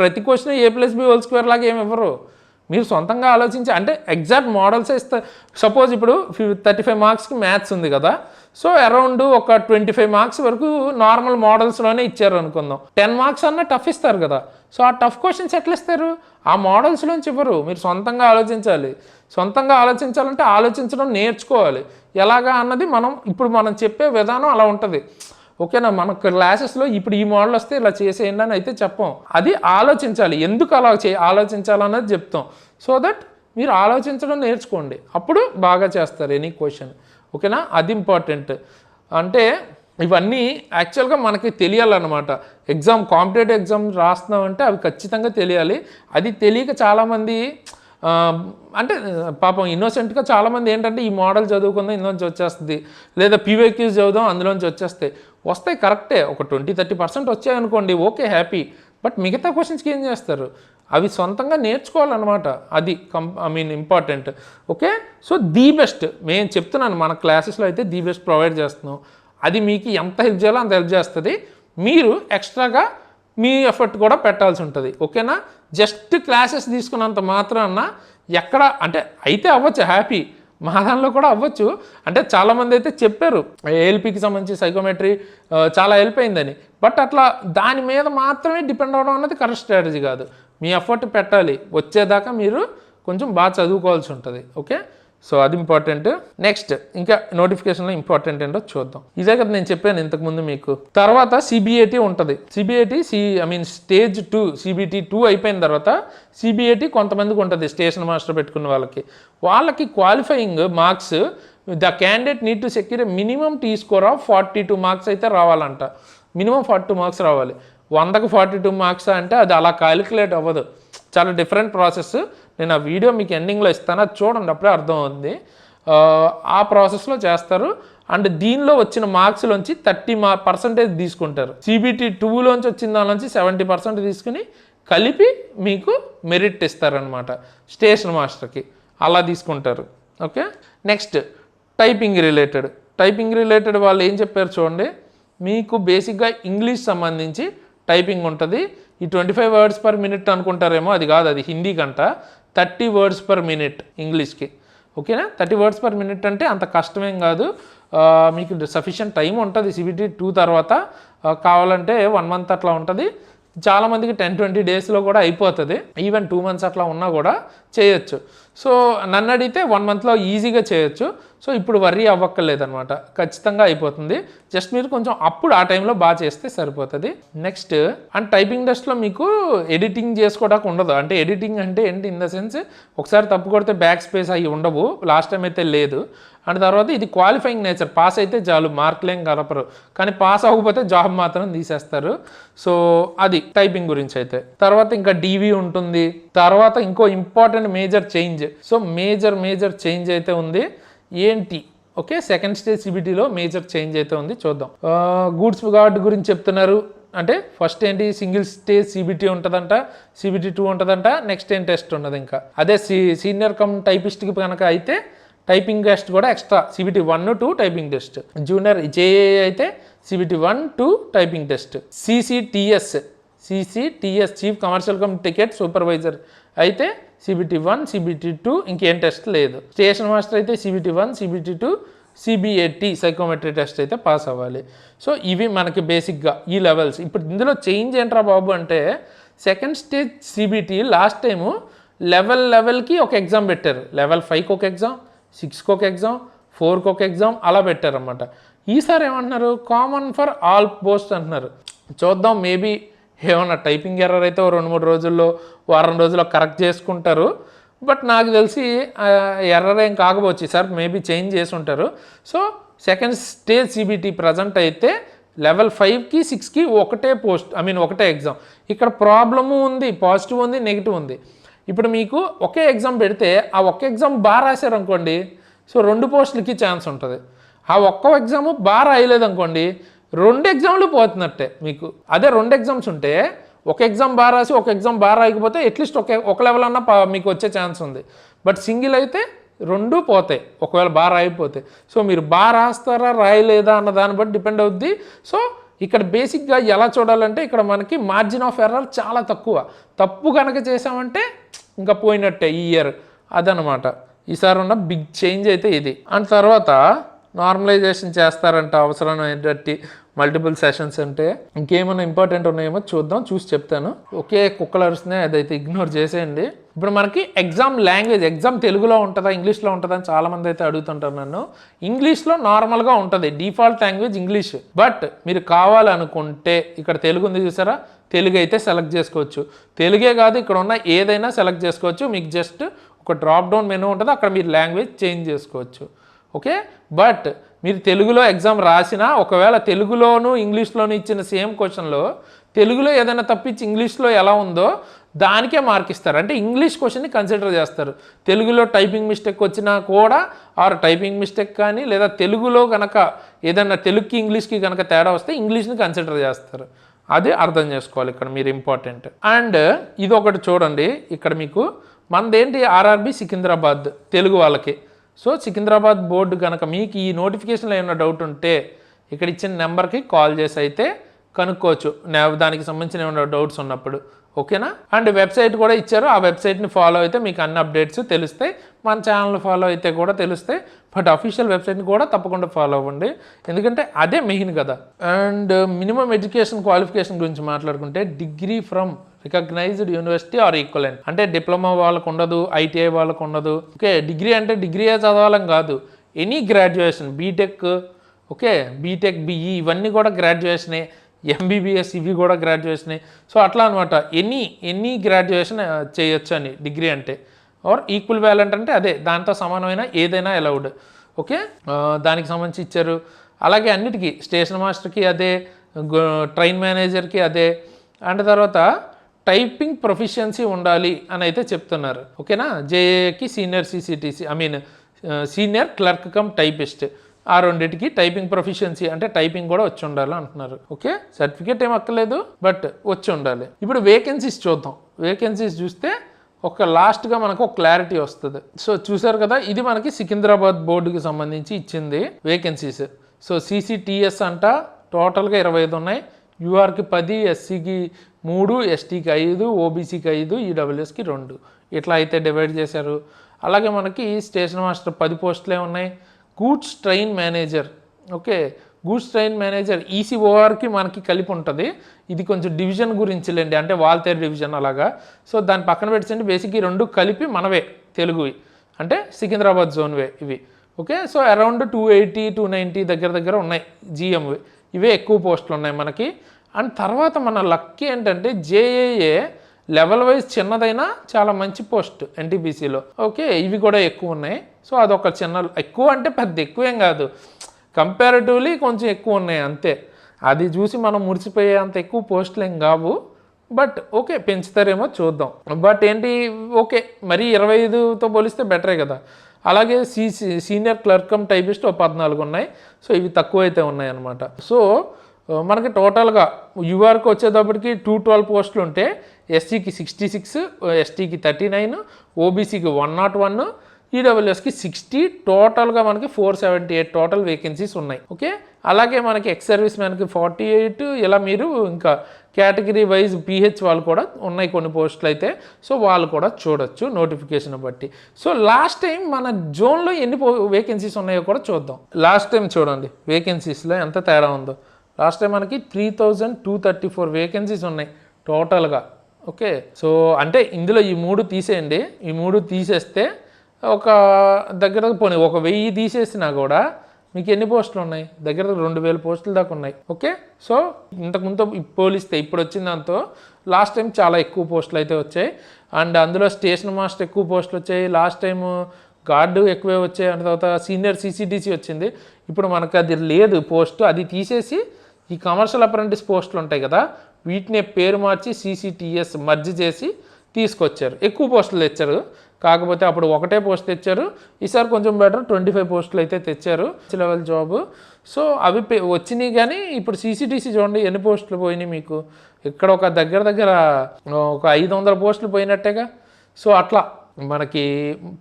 ప్రతి క్వశ్చన్ A+B² లాగా ఏమి ఇవ్వరు. మీరు సొంతంగా ఆలోచించి, అంటే ఎగ్జాక్ట్ మోడల్సే ఇస్తారు. సపోజ్ ఇప్పుడు 35 మార్క్స్కి మ్యాథ్స్ ఉంది కదా, సో అరౌండ్ ఒక 25 మార్క్స్ వరకు నార్మల్ మోడల్స్లోనే ఇచ్చారు అనుకుందాం. 10 మార్క్స్ అన్న టఫ్ ఇస్తారు కదా. సో ఆ టఫ్ క్వశ్చన్స్ ఎట్లా ఇస్తారు? ఆ మోడల్స్లోంచి ఇవ్వరు. మీరు సొంతంగా ఆలోచించాలి. సొంతంగా ఆలోచించాలంటే ఆలోచించడం నేర్చుకోవాలి. ఎలాగా అన్నది మనం చెప్పే విధానం అలా ఉంటుంది. ఓకేనా? మన క్లాసెస్లో ఇప్పుడు ఈ మోడల్ వస్తే ఇలా చేసేయండి అని అయితే చెప్పం. అది ఆలోచించాలి, ఎందుకు అలా ఆలోచించాలన్నది చెప్తాం. సో దట్ మీరు ఆలోచించడం నేర్చుకోండి, అప్పుడు బాగా చేస్తారు ఎనీ క్వశ్చన్. ఓకేనా? అది ఇంపార్టెంట్. అంటే ఇవన్నీ యాక్చువల్గా మనకి తెలియాలన్నమాట. కాంపిటేటివ్ ఎగ్జామ్ రాస్తున్నామంటే అవి ఖచ్చితంగా తెలియాలి. అది తెలియక చాలామంది అంటే పాపం ఇన్నోసెంట్గా చాలామంది ఏంటంటే ఈ మోడల్ చదువుకుందాం ఇందులోంచి వచ్చేస్తుంది, లేదా PYQs చదువుదాం అందులోంచి వస్తాయి కరెక్టే. ఒక 20-30% వచ్చాయనుకోండి, ఓకే, హ్యాపీ. బట్ మిగతా క్వశ్చన్స్కి ఏం చేస్తారు? అవి సొంతంగా నేర్చుకోవాలన్నమాట. అది important. Okay, so the best మేము చెప్తున్నాను, మన క్లాసెస్లో అయితే ది బెస్ట్ ప్రొవైడ్ చేస్తున్నాం. అది మీకు ఎంత హెల్ప్ చేయాలో అంత హెల్ప్ చేస్తుంది. మీరు ఎక్స్ట్రాగా మీ ఎఫర్ట్ కూడా పెట్టాల్సి ఉంటుంది. ఓకేనా? జస్ట్ క్లాసెస్ తీసుకున్నంత మాత్రాన ఎక్కడ అంటే అయితే అవ్వచ్చు, హ్యాపీ. మా దానిలో కూడా అవ్వచ్చు. అంటే చాలామంది అయితే చెప్పారు ALPకి సంబంధించి సైకోమెట్రీ చాలా హెల్ప్ అయిందని. బట్ అట్లా దాని మీద మాత్రమే డిపెండ్ అవ్వడం అన్నది కరెక్ట్ స్ట్రాటజీ కాదు. మీ ఎఫర్ట్ పెట్టాలి. వచ్చేదాకా మీరు కొంచెం బాగా చదువుకోవాల్సి ఉంటుంది. ఓకే, సో అది ఇంపార్టెంట్. నెక్స్ట్ ఇంకా నోటిఫికేషన్లో ఇంపార్టెంట్ ఏంటో చూద్దాం. ఇదే కదా నేను చెప్పాను ఇంతకుముందు మీకు. తర్వాత CBAT ఉంటుంది. స్టేజ్ 2 CBT 2 అయిపోయిన తర్వాత CBAT కొంతమందికి ఉంటుంది, స్టేషన్ మాస్టర్ పెట్టుకున్న వాళ్ళకి qualifying marks the candidate need to secure minimum T score of 42 marks అయితే రావాలంట. మినిమం 42 మార్క్స్ రావాలి. 100కి 42 మార్క్స్ అంటే అది అలా క్యాలిక్యులేట్ అవ్వదు. చాలా డిఫరెంట్ ప్రాసెస్. నేను ఆ వీడియో మీకు ఎండింగ్లో ఇస్తాను, అది చూడండి, అప్పుడే అర్థం అవుతుంది. ఆ ప్రాసెస్లో చేస్తారు. అండ్ దీనిలో వచ్చిన మార్క్స్లోంచి 30% తీసుకుంటారు. CBT 2లోంచి వచ్చిన దానిలోంచి 70% తీసుకుని కలిపి మీకు మెరిట్ ఇస్తారనమాట స్టేషన్ మాస్టర్కి, అలా తీసుకుంటారు. ఓకే, నెక్స్ట్ టైపింగ్ రిలేటెడ్ వాళ్ళు ఏం చెప్పారు చూడండి. మీకు బేసిక్గా ఇంగ్లీష్ సంబంధించి టైపింగ్ ఉంటుంది. ఈ 25 words per minute అనుకుంటారేమో, అది కాదు, అది హిందీ కంట 30 words per minute ఇంగ్లీష్కి. ఓకేనా, 30 words per minute అంటే అంత కష్టమేం కాదు. మీకు సఫిషియంట్ టైం ఉంటుంది. CBT 2 తర్వాత కావాలంటే 1 month అట్లా ఉంటుంది. చాలామందికి 10-20 daysలో కూడా అయిపోతుంది. ఈవెన్ 2 months అట్లా ఉన్నా కూడా చేయొచ్చు. సో నన్ను అడిగితే 1 monthలో ఈజీగా చేయొచ్చు. సో ఇప్పుడు వర్రీ అవ్వక్కర్లేదనమాట, ఖచ్చితంగా అయిపోతుంది. జస్ట్ మీరు కొంచెం అప్పుడు ఆ టైంలో బాగా చేస్తే సరిపోతుంది. నెక్స్ట్ అండ్ టైపింగ్ టెస్ట్లో మీకు ఎడిటింగ్ చేసుకోవడానికి ఉండదు. అంటే ఎడిటింగ్ అంటే ఏంటి, ఇన్ ద సెన్స్ ఒకసారి తప్పు కొడితే బ్యాక్ స్పేస్ అవి ఉండవు, లాస్ట్ టైం అయితే లేదు. అండ్ తర్వాత ఇది క్వాలిఫైయింగ్ నేచర్, పాస్ అయితే చాలు, మార్కులేం కలపరు. కానీ పాస్ అవ్వకపోతే జాబ్ మాత్రం తీసేస్తారు. సో అది టైపింగ్ గురించి అయితే. తర్వాత ఇంకా DV ఉంటుంది. తర్వాత ఇంకో important major change. So major change అయితే ఉంది. ఏంటి, ఓకే, సెకండ్ స్టేజ్ CBTలో మేజర్ చేంజ్ అయితే ఉంది, చూద్దాం. గూడ్స్ గార్డ్ గురించి చెప్తున్నారు. అంటే ఫస్ట్ ఏంటి, సింగిల్ స్టేజ్ CBT ఉంటుందంట, CBT 2 ఉంటుందంట, నెక్స్ట్ ఏం టెస్ట్ ఉండదు. ఇంకా అదే సీనియర్ కమ్ టైపిస్ట్కి కనుక అయితే టైపింగ్ టెస్ట్ కూడా extra, CBT 1, 2 typing test. Junior JA అయితే CBT 1, 2 typing test. CCTS chief commercial come ticket supervisor అయితే CBT 1, CBT 2 ఇంకేం టెస్ట్ లేదు. స్టేషన్ మాస్టర్ అయితే CBT 1, CBT 2, CBAT psychometry test అయితే పాస్ అవ్వాలి. సో ఇవి మనకి బేసిక్గా ఈ లెవెల్స్. ఇప్పుడు ఇందులో చేంజ్ ఏంట్రా బాబు అంటే, second stage CBT last time లెవెల్కి ఒక ఎగ్జామ్ పెట్టారు. లెవెల్ 5కి ఒక ఎగ్జామ్, 6కి ఒక ఎగ్జామ్, 4కి ఒక ఎగ్జామ్, అలా పెట్టారన్నమాట. ఈసారి ఏమంటున్నారు, కామన్ ఫర్ ఆల్ పోస్ట్ అంటున్నారు. చూద్దాం, మేబీ ఏమన్నా టైపింగ్ ఎర్రర్ అయితే 2-3 రోజుల్లో, వారం రోజుల్లో కరెక్ట్ చేసుకుంటారు. బట్ నాకు తెలిసి ఎర్రర్ ఏం కాకపోవచ్చు, సార్ మేబీ చేంజ్ చేసి ఉంటారు. So second stage CBT present అయితే లెవెల్ 5కి 6కి ఒకటే పోస్ట్, ఒకటే ఎగ్జామ్. ఇక్కడ ప్రాబ్లము ఉంది, పాజిటివ్ ఉంది, నెగిటివ్ ఉంది. ఇప్పుడు మీకు ఒకే ఎగ్జామ్ పెడితే ఆ ఒక్క ఎగ్జామ్ బాగా రాశారు అనుకోండి, సో 2 పోస్టులకి ఛాన్స్ ఉంటుంది. ఆ ఒక్క ఎగ్జాము బాగా రాయలేదు అనుకోండి, 2 ఎగ్జామ్లు పోతున్నట్టే మీకు. అదే 2 ఎగ్జామ్స్ ఉంటే ఒక ఎగ్జామ్ బాగా రాసి ఒక ఎగ్జామ్ బాగా రాయకపోతే అట్లీస్ట్ ఒక లెవెల్ అన్నా మీకు వచ్చే ఛాన్స్ ఉంది. బట్ సింగిల్ అయితే 2 పోతాయి ఒకవేళ బాగా రాయిపోతే. సో మీరు బాగా రాస్తారా రాయలేదా అన్న దాన్ని బట్టి డిపెండ్ అవుద్ది. సో ఇక్కడ బేసిక్గా ఎలా చూడాలంటే, ఇక్కడ మనకి మార్జిన్ ఆఫ్ ఎర్రర్ చాలా తక్కువ. తప్పు కనుక చేసామంటే ఇంకా పోయినట్టే ఈ ఇయర్, అదనమాట ఈసారి ఉన్న బిగ్ చేంజ్ అయితే ఇది. అండ్ తర్వాత నార్మలైజేషన్ చేస్తారంట అవసరమైనటువంటి మల్టిపుల్ సెషన్స్. అంటే ఇంకేమైనా ఇంపార్టెంట్ ఉన్నాయేమో చూద్దాం, చూసి చెప్తాను. ఒకే కుక్కలు అరుస్తున్నాయి, అదైతే ఇగ్నోర్ చేసేయండి. ఇప్పుడు మనకి ఎగ్జామ్ లాంగ్వేజ్, ఎగ్జామ్ తెలుగులో ఉంటుందా ఇంగ్లీష్లో ఉంటుందా అని చాలామంది అయితే అడుగుతుంటారు నన్ను. ఇంగ్లీష్లో నార్మల్గా ఉంటుంది, డిఫాల్ట్ లాంగ్వేజ్ ఇంగ్లీష్. బట్ మీరు కావాలనుకుంటే ఇక్కడ తెలుగు ఉంది చూసారా, తెలుగు అయితే సెలెక్ట్ చేసుకోవచ్చు. తెలుగే కాదు, ఇక్కడ ఉన్న ఏదైనా సెలెక్ట్ చేసుకోవచ్చు. మీకు జస్ట్ ఒక డ్రాప్ డౌన్ మెనూ ఉంటుంది, అక్కడ మీరు లాంగ్వేజ్ చేంజ్ చేసుకోవచ్చు. ఓకే, బట్ మీరు తెలుగులో ఎగ్జామ్ రాసినా ఒకవేళ తెలుగులోను ఇంగ్లీష్లోను ఇచ్చిన సేమ్ క్వశ్చన్లో తెలుగులో ఏదైనా తప్పించి ఇంగ్లీష్లో ఎలా ఉందో దానికే మార్క్ ఇస్తారు. అంటే ఇంగ్లీష్ క్వశ్చన్ని కన్సిడర్ చేస్తారు. తెలుగులో టైపింగ్ మిస్టేక్ వచ్చినా కూడా, ఆర్ టైపింగ్ మిస్టేక్ కానీ, లేదా తెలుగులో కనుక ఏదైనా తెలుగుకి ఇంగ్లీష్కి కనుక తేడా వస్తే ఇంగ్లీష్ని కన్సిడర్ చేస్తారు. అదే అర్థం చేసుకోవాలి ఇక్కడ మీరు, ఇంపార్టెంట్. అండ్ ఇది ఒకటి చూడండి, ఇక్కడ మీకు మనదేంటి RRB సికింద్రాబాద్ తెలుగు వాళ్ళకి. సో సికింద్రాబాద్ బోర్డు కనుక మీకు ఈ నోటిఫికేషన్లో ఏమైనా డౌట్ ఉంటే ఇక్కడ ఇచ్చిన నెంబర్కి కాల్ చేసి అయితే కనుక్కోవచ్చు, దానికి సంబంధించిన ఏమైనా డౌట్స్ ఉన్నప్పుడు. ఓకేనా, అండ్ వెబ్సైట్ కూడా ఇచ్చారు, ఆ వెబ్సైట్ని ఫాలో అయితే మీకు అన్ని అప్డేట్స్ తెలుస్తాయి. మన ఛానల్ ఫాలో అయితే కూడా తెలుస్తాయి. బట్ అఫీషియల్ వెబ్సైట్ని కూడా తప్పకుండా ఫాలో అవ్వండి, ఎందుకంటే అదే మెయిన్ కదా. అండ్ మినిమం ఎడ్యుకేషన్ క్వాలిఫికేషన్ గురించి మాట్లాడుకుంటే, degree from recognised university or equivalent. అంటే డిప్లొమా వాళ్ళకు ఉండదు, ITI వాళ్ళకు ఉండదు. ఓకే, డిగ్రీ అంటే డిగ్రీయే చదవాలని కాదు, any graduation, B Tech, okay, B Tech BE ఇవన్నీ కూడా గ్రాడ్యుయేషనే, MBBS ఇవి కూడా గ్రాడ్యుయేషనే. సో అట్లా అనమాట, ఎనీ గ్రాడ్యుయేషన్ చేయొచ్చు అని డిగ్రీ అంటే. ఆర్ ఈక్వల్ వ్యాలెంట్ అంటే అదే, దాంతో సమానమైన ఏదైనా అలౌడ్. ఓకే, దానికి సంబంధించి ఇచ్చారు. అలాగే అన్నిటికీ, స్టేషన్ మాస్టర్కి అదే, ట్రైన్ మేనేజర్కి అదే. అండ్ తర్వాత టైపింగ్ ప్రొఫిషియన్సీ ఉండాలి అని అయితే చెప్తున్నారు. ఓకేనా, జేఏకి senior CCTC senior clerk cum typist, ఆ రెండింటికి టైపింగ్ ప్రొఫిషియన్సీ అంటే టైపింగ్ కూడా వచ్చి ఉండాలి అంటున్నారు. ఓకే, సర్టిఫికేట్ ఏం అక్కర్లేదు, బట్ వచ్చి ఉండాలి. ఇప్పుడు వేకెన్సీస్ చూద్దాం. వేకెన్సీస్ చూస్తే ఒక లాస్ట్గా మనకు ఒక క్లారిటీ వస్తుంది. సో చూసారు కదా, ఇది మనకి సికింద్రాబాద్ బోర్డుకి సంబంధించి ఇచ్చింది వేకెన్సీస్. సో సిసిటిఎస్ అంట టోటల్గా 25 ఉన్నాయి. యూఆర్కి 10, ఎస్సీకి 3, ఎస్టీకి 5, ఓబీసీకి 5, ఈడబ్ల్యూఎస్కి 2, ఇట్లా అయితే డివైడ్ చేశారు. అలాగే మనకి స్టేషన్ మాస్టర్ 10 పోస్టులే ఉన్నాయి. Goods train manager, okay, goods train manager ఈసీఓఆర్కి మనకి కలిపి ఉంటుంది. ఇది కొంచెం డివిజన్ గురించి లేండి, అంటే వాల్తేరు డివిజన్ అలాగా. సో దాని పక్కన పెట్టండి, బేసిక్గా 2 కలిపి మనవే తెలుగువి, అంటే సికింద్రాబాద్ జోన్వే ఇవి. ఓకే, సో అరౌండ్ 280, 290 దగ్గర ఉన్నాయి జిఎంవి. ఇవే ఎక్కువ పోస్టులు ఉన్నాయి మనకి. అండ్ తర్వాత మన లక్ ఏంటంటే జేఏఏ లెవెల్ వైజ్ చిన్నదైనా చాలా మంచి పోస్ట్ ఎన్టీపీసీలో. ఓకే, ఇవి కూడా ఎక్కువ ఉన్నాయి. సో అదొక చిన్న, ఎక్కువ అంటే పెద్ద ఎక్కువేం కాదు, కంపారిటివ్లీ కొంచెం ఎక్కువ ఉన్నాయి అంతే. అది చూసి మనం మురిసిపోయే అంత ఎక్కువ పోస్టులు ఏం కావు, బట్ ఓకే పెంచుతారేమో చూద్దాం. బట్ ఏంటి, ఓకే మరి 25తో పోలిస్తే బెటరే కదా. అలాగే సీనియర్ క్లర్క్ కమ్ టైపిస్ట్ 14 ఉన్నాయి. సో ఇవి తక్కువ అయితే ఉన్నాయి అన్నమాట. సో మనకి టోటల్గా యూఆర్కి వచ్చేటప్పటికి 212 పోస్టులు ఉంటే ఎస్సీకి 66, ఎస్టీకి 39, ఓబీసీకి 101, ఈడబ్ల్యూఎస్కి 60, టోటల్గా మనకి 478 టోటల్ వేకెన్సీస్ ఉన్నాయి. ఓకే, అలాగే మనకి ఎక్స్ సర్వీస్ మ్యాన్కి 48, ఇలా మీరు ఇంకా కేటగిరీ వైజ్ పిహెచ్ వాళ్ళు కూడా ఉన్నాయి కొన్ని పోస్టులు అయితే. సో వాళ్ళు కూడా చూడొచ్చు నోటిఫికేషన్ బట్టి. సో లాస్ట్ టైం మన జోన్లో ఎన్ని వేకెన్సీస్ ఉన్నాయో కూడా చూద్దాం. లాస్ట్ టైం చూడండి వేకెన్సీస్లో ఎంత తేడా ఉందో. లాస్ట్ టైం మనకి 3234 వేకెన్సీస్ ఉన్నాయి టోటల్గా. ఓకే, సో అంటే ఇందులో ఈ 3 తీసేయండి, ఈ 3 తీసేస్తే ఒక దగ్గర పోనీ 1000 తీసేసినా కూడా మీకు ఎన్ని పోస్టులు ఉన్నాయి, దగ్గర 2000 పోస్టుల దాకా ఉన్నాయి. ఓకే, సో ఇంతకుముందు పోలిస్తే ఇప్పుడు వచ్చిన దాంతో లాస్ట్ టైం చాలా ఎక్కువ పోస్టులు అయితే వచ్చాయి. అండ్ అందులో స్టేషన్ మాస్టర్ ఎక్కువ పోస్టులు వచ్చాయి. లాస్ట్ టైం గార్డు ఎక్కువే వచ్చాయి. అండ్ తర్వాత సీనియర్ సిసిటిసి వచ్చింది. ఇప్పుడు మనకు అది లేదు పోస్టు, అది తీసేసి ఈ కమర్షియల్ అప్రెంటిస్ పోస్టులు ఉంటాయి కదా, వీటిని పేరు మార్చి సిసిటిఎస్ మర్జ్ చేసి తీసుకొచ్చారు. ఎక్కువ పోస్టులు తెచ్చారు, కాకపోతే అప్పుడు ఒకటే పోస్ట్ తెచ్చారు. ఈసారి కొంచెం బెటర్ 25 పోస్టులు అయితే తెచ్చారు లెవెల్ జాబ్. సో అవి వచ్చినాయి. కానీ ఇప్పుడు సిసిటిసి చూడండి ఎన్ని పోస్టులు పోయినాయి మీకు. ఇక్కడ ఒక దగ్గర ఒక 500 పోస్టులు పోయినట్టేగా. సో అట్లా మనకి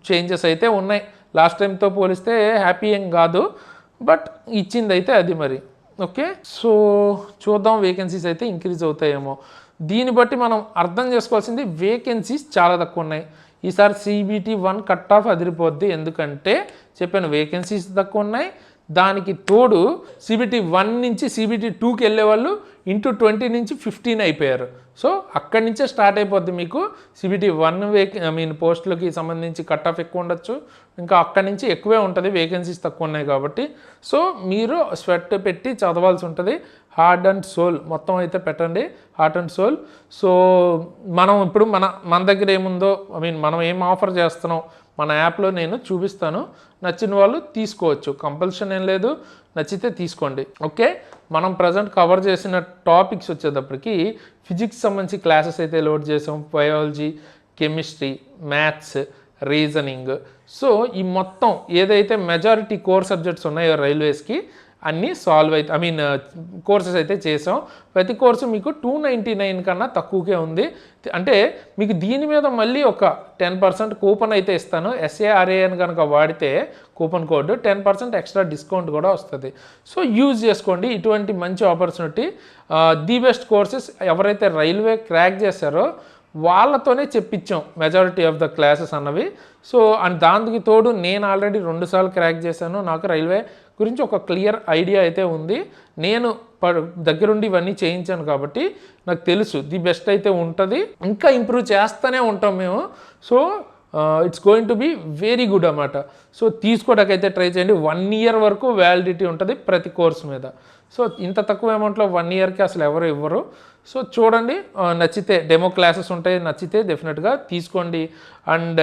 చేంజెస్ అయితే ఉన్నాయి. లాస్ట్ టైంతో పోలిస్తే హ్యాపీ ఏం కాదు, బట్ ఇచ్చింది అయితే అది మరి. ఓకే, సో చూద్దాం వేకెన్సీస్ అయితే ఇంక్రీజ్ అవుతాయేమో. దీన్ని బట్టి మనం అర్థం చేసుకోవాల్సింది వేకెన్సీస్ చాలా తక్కువ ఉన్నాయి. ఈసారి CBT 1 కట్ ఆఫ్ అదిరిపోద్ది, ఎందుకంటే చెప్పాను వేకెన్సీస్ తక్కువ ఉన్నాయి. దానికి తోడు CBT 1 నుంచి CBT 2కి వెళ్ళే వాళ్ళు ఇంటూ 20 నుంచి 15 అయిపోయారు. సో అక్కడి నుంచే స్టార్ట్ అయిపోద్ది మీకు CBT 1 పోస్టులకి సంబంధించి కట్ ఆఫ్ ఎక్కువ ఉండొచ్చు, ఇంకా అక్కడి నుంచి ఎక్కువే ఉంటుంది, వేకెన్సీస్ తక్కువ ఉన్నాయి కాబట్టి. సో మీరు స్వెట్ పెట్టి చదవాల్సి ఉంటుంది, హార్ట్ అండ్ సోల్ మొత్తం అయితే పెట్టండి, హార్ట్ అండ్ సోల్. సో మనం ఇప్పుడు మన దగ్గర ఏముందో, మనం ఏం ఆఫర్ చేస్తున్నాం మన యాప్లో నేను చూపిస్తాను. నచ్చిన వాళ్ళు తీసుకోవచ్చు, కంపల్షన్ ఏం లేదు, నచ్చితే తీసుకోండి. ఓకే, మనం ప్రజెంట్ కవర్ చేసిన టాపిక్స్ వచ్చేటప్పటికి ఫిజిక్స్ సంబంధించి క్లాసెస్ అయితే లోడ్ చేసాం, biology, chemistry, maths, reasoning. So ఈ మొత్తం ఏదైతే మెజారిటీ కోర్ సబ్జెక్ట్స్ ఉన్నాయో రైల్వేస్కి అన్నీ సాల్వ్ అయితే కోర్సెస్ అయితే చేసాం. ప్రతి కోర్సు మీకు 299 కన్నా తక్కువకే ఉంది. అంటే మీకు దీని మీద మళ్ళీ ఒక 10% కూపన్ అయితే ఇస్తాను. SARAN కనుక వాడితే కూపన్ కోడ్ 10% ఎక్స్ట్రా డిస్కౌంట్ కూడా వస్తుంది. సో యూజ్ చేసుకోండి ఇటువంటి మంచి ఆపర్చునిటీ. ది బెస్ట్ కోర్సెస్ ఎవరైతే రైల్వే క్రాక్ చేశారో వాళ్ళతోనే చెప్పించాం మెజారిటీ ఆఫ్ ద క్లాసెస్ అన్నవి. సో అండ్ దానికి తోడు నేను ఆల్రెడీ 2 సార్లు క్రాక్ చేశాను, నాకు రైల్వే గురించి ఒక క్లియర్ ఐడియా అయితే ఉంది. నేను దగ్గరుండి ఇవన్నీ చేయించాను కాబట్టి నాకు తెలుసు ది బెస్ట్ అయితే ఉంటుంది. ఇంకా ఇంప్రూవ్ చేస్తూనే ఉంటాం మేము. So it's going to be very good అన్నమాట. సో తీసుకోవడానికైతే ట్రై చేయండి. 1 ఇయర్ వరకు వ్యాలిడిటీ ఉంటుంది ప్రతి కోర్సు మీద. సో ఇంత తక్కువ అమౌంట్లో 1 ఇయర్కి అసలు ఎవరు ఇవ్వరు. సో చూడండి, నచ్చితే డెమో క్లాసెస్ ఉంటాయి, నచ్చితే డెఫినెట్గా తీసుకోండి. అండ్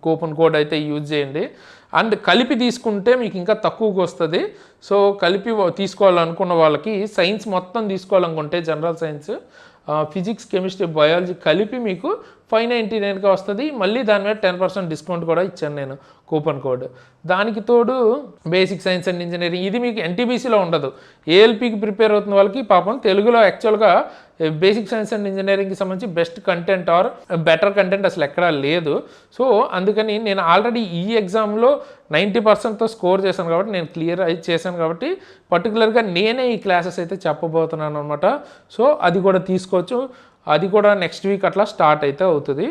కూపన్ కోడ్ అయితే యూజ్ చేయండి. అండ్ కలిపి తీసుకుంటే మీకు ఇంకా తక్కువకి వస్తుంది. సో కలిపి తీసుకోవాలనుకున్న వాళ్ళకి సైన్స్ మొత్తం తీసుకోవాలనుకుంటే general science physics chemistry biology కలిపి మీకు 599గా వస్తుంది. మళ్ళీ దాని మీద 10% డిస్కౌంట్ కూడా ఇచ్చాను నేను, కూపన్ కోడ్. దానికి తోడు బేసిక్ సైన్స్ అండ్ ఇంజనీరింగ్, ఇది మీకు ఎన్టీబీసీలో ఉండదు. ఏఎల్పీకి ప్రిపేర్ అవుతున్న వాళ్ళకి పాపం తెలుగులో యాక్చువల్గా బేసిక్ సైన్స్ అండ్ ఇంజనీరింగ్కి సంబంధించి best content or better content అసలు ఎక్కడా లేదు. సో అందుకని నేను ఆల్రెడీ ఈ ఎగ్జామ్లో 90%తో స్కోర్ చేశాను కాబట్టి, నేను క్లియర్ చేశాను కాబట్టి పర్టికులర్గా నేనే ఈ క్లాసెస్ అయితే చెప్పబోతున్నాను అనమాట. సో అది కూడా తీసుకోవచ్చు. అది కూడా నెక్స్ట్ వీక్ అట్లా స్టార్ట్ అయితే అవుతుంది.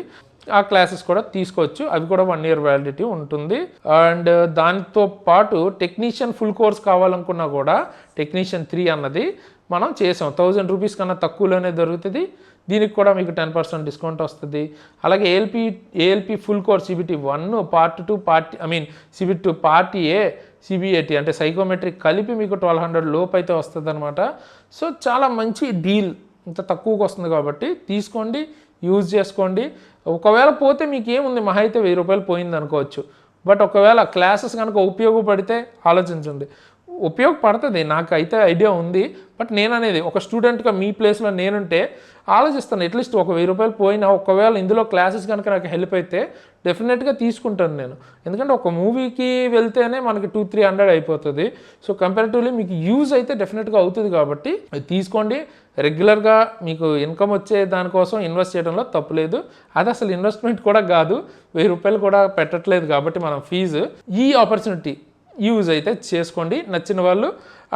ఆ క్లాసెస్ కూడా తీసుకోవచ్చు. అవి కూడా 1 year వ్యాలిడిటీ ఉంటుంది. అండ్ దాంతో పాటు టెక్నీషియన్ ఫుల్ కోర్స్ కావాలనుకున్నా కూడా టెక్నీషియన్ 3 అన్నది మనం చేసాం. 1000 రూపీస్ కన్నా తక్కువలోనే దొరుకుతుంది. దీనికి కూడా మీకు 10% డిస్కౌంట్ వస్తుంది. అలాగే ALP full course CBT 1 part 2 CBT 2 part A CBAT అంటే సైకోమెట్రిక్ కలిపి మీకు 1200 లోపు అయితే వస్తుంది అనమాట. సో చాలా మంచి డీల్, ఇంత తక్కువకి వస్తుంది కాబట్టి తీసుకోండి, యూజ్ చేసుకోండి. ఒకవేళ పోతే మీకు ఏముంది, మహా అయితే 1000 రూపాయలు పోయింది అనుకోవచ్చు. బట్ ఒకవేళ క్లాసెస్ కనుక ఉపయోగపడితే ఆలోచించండి. ఉపయోగపడుతుంది, నాకు అయితే ఐడియా ఉంది. బట్ నేను అనేది ఒక స్టూడెంట్గా మీ ప్లేస్లో నేనుంటే ఆలోచిస్తాను, అట్లీస్ట్ ఒక 1000 రూపాయలు పోయినా ఒకవేళ ఇందులో క్లాసెస్ కనుక నాకు హెల్ప్ అయితే డెఫినెట్గా తీసుకుంటాను నేను. ఎందుకంటే ఒక మూవీకి వెళ్తేనే మనకి 200-300 అయిపోతుంది. సో కంపారిటివ్లీ మీకు యూజ్ అయితే డెఫినెట్గా అవుతుంది కాబట్టి తీసుకోండి. రెగ్యులర్గా మీకు ఇన్కమ్ వచ్చే దానికోసం ఇన్వెస్ట్ చేయడంలో తప్పులేదు. అది అసలు ఇన్వెస్ట్మెంట్ కూడా కాదు, 1000 రూపాయలు కూడా పెట్టట్లేదు కాబట్టి మనం ఫీజు. ఈ ఆపర్చునిటీ యూజ్ అయితే చేసుకోండి నచ్చిన వాళ్ళు.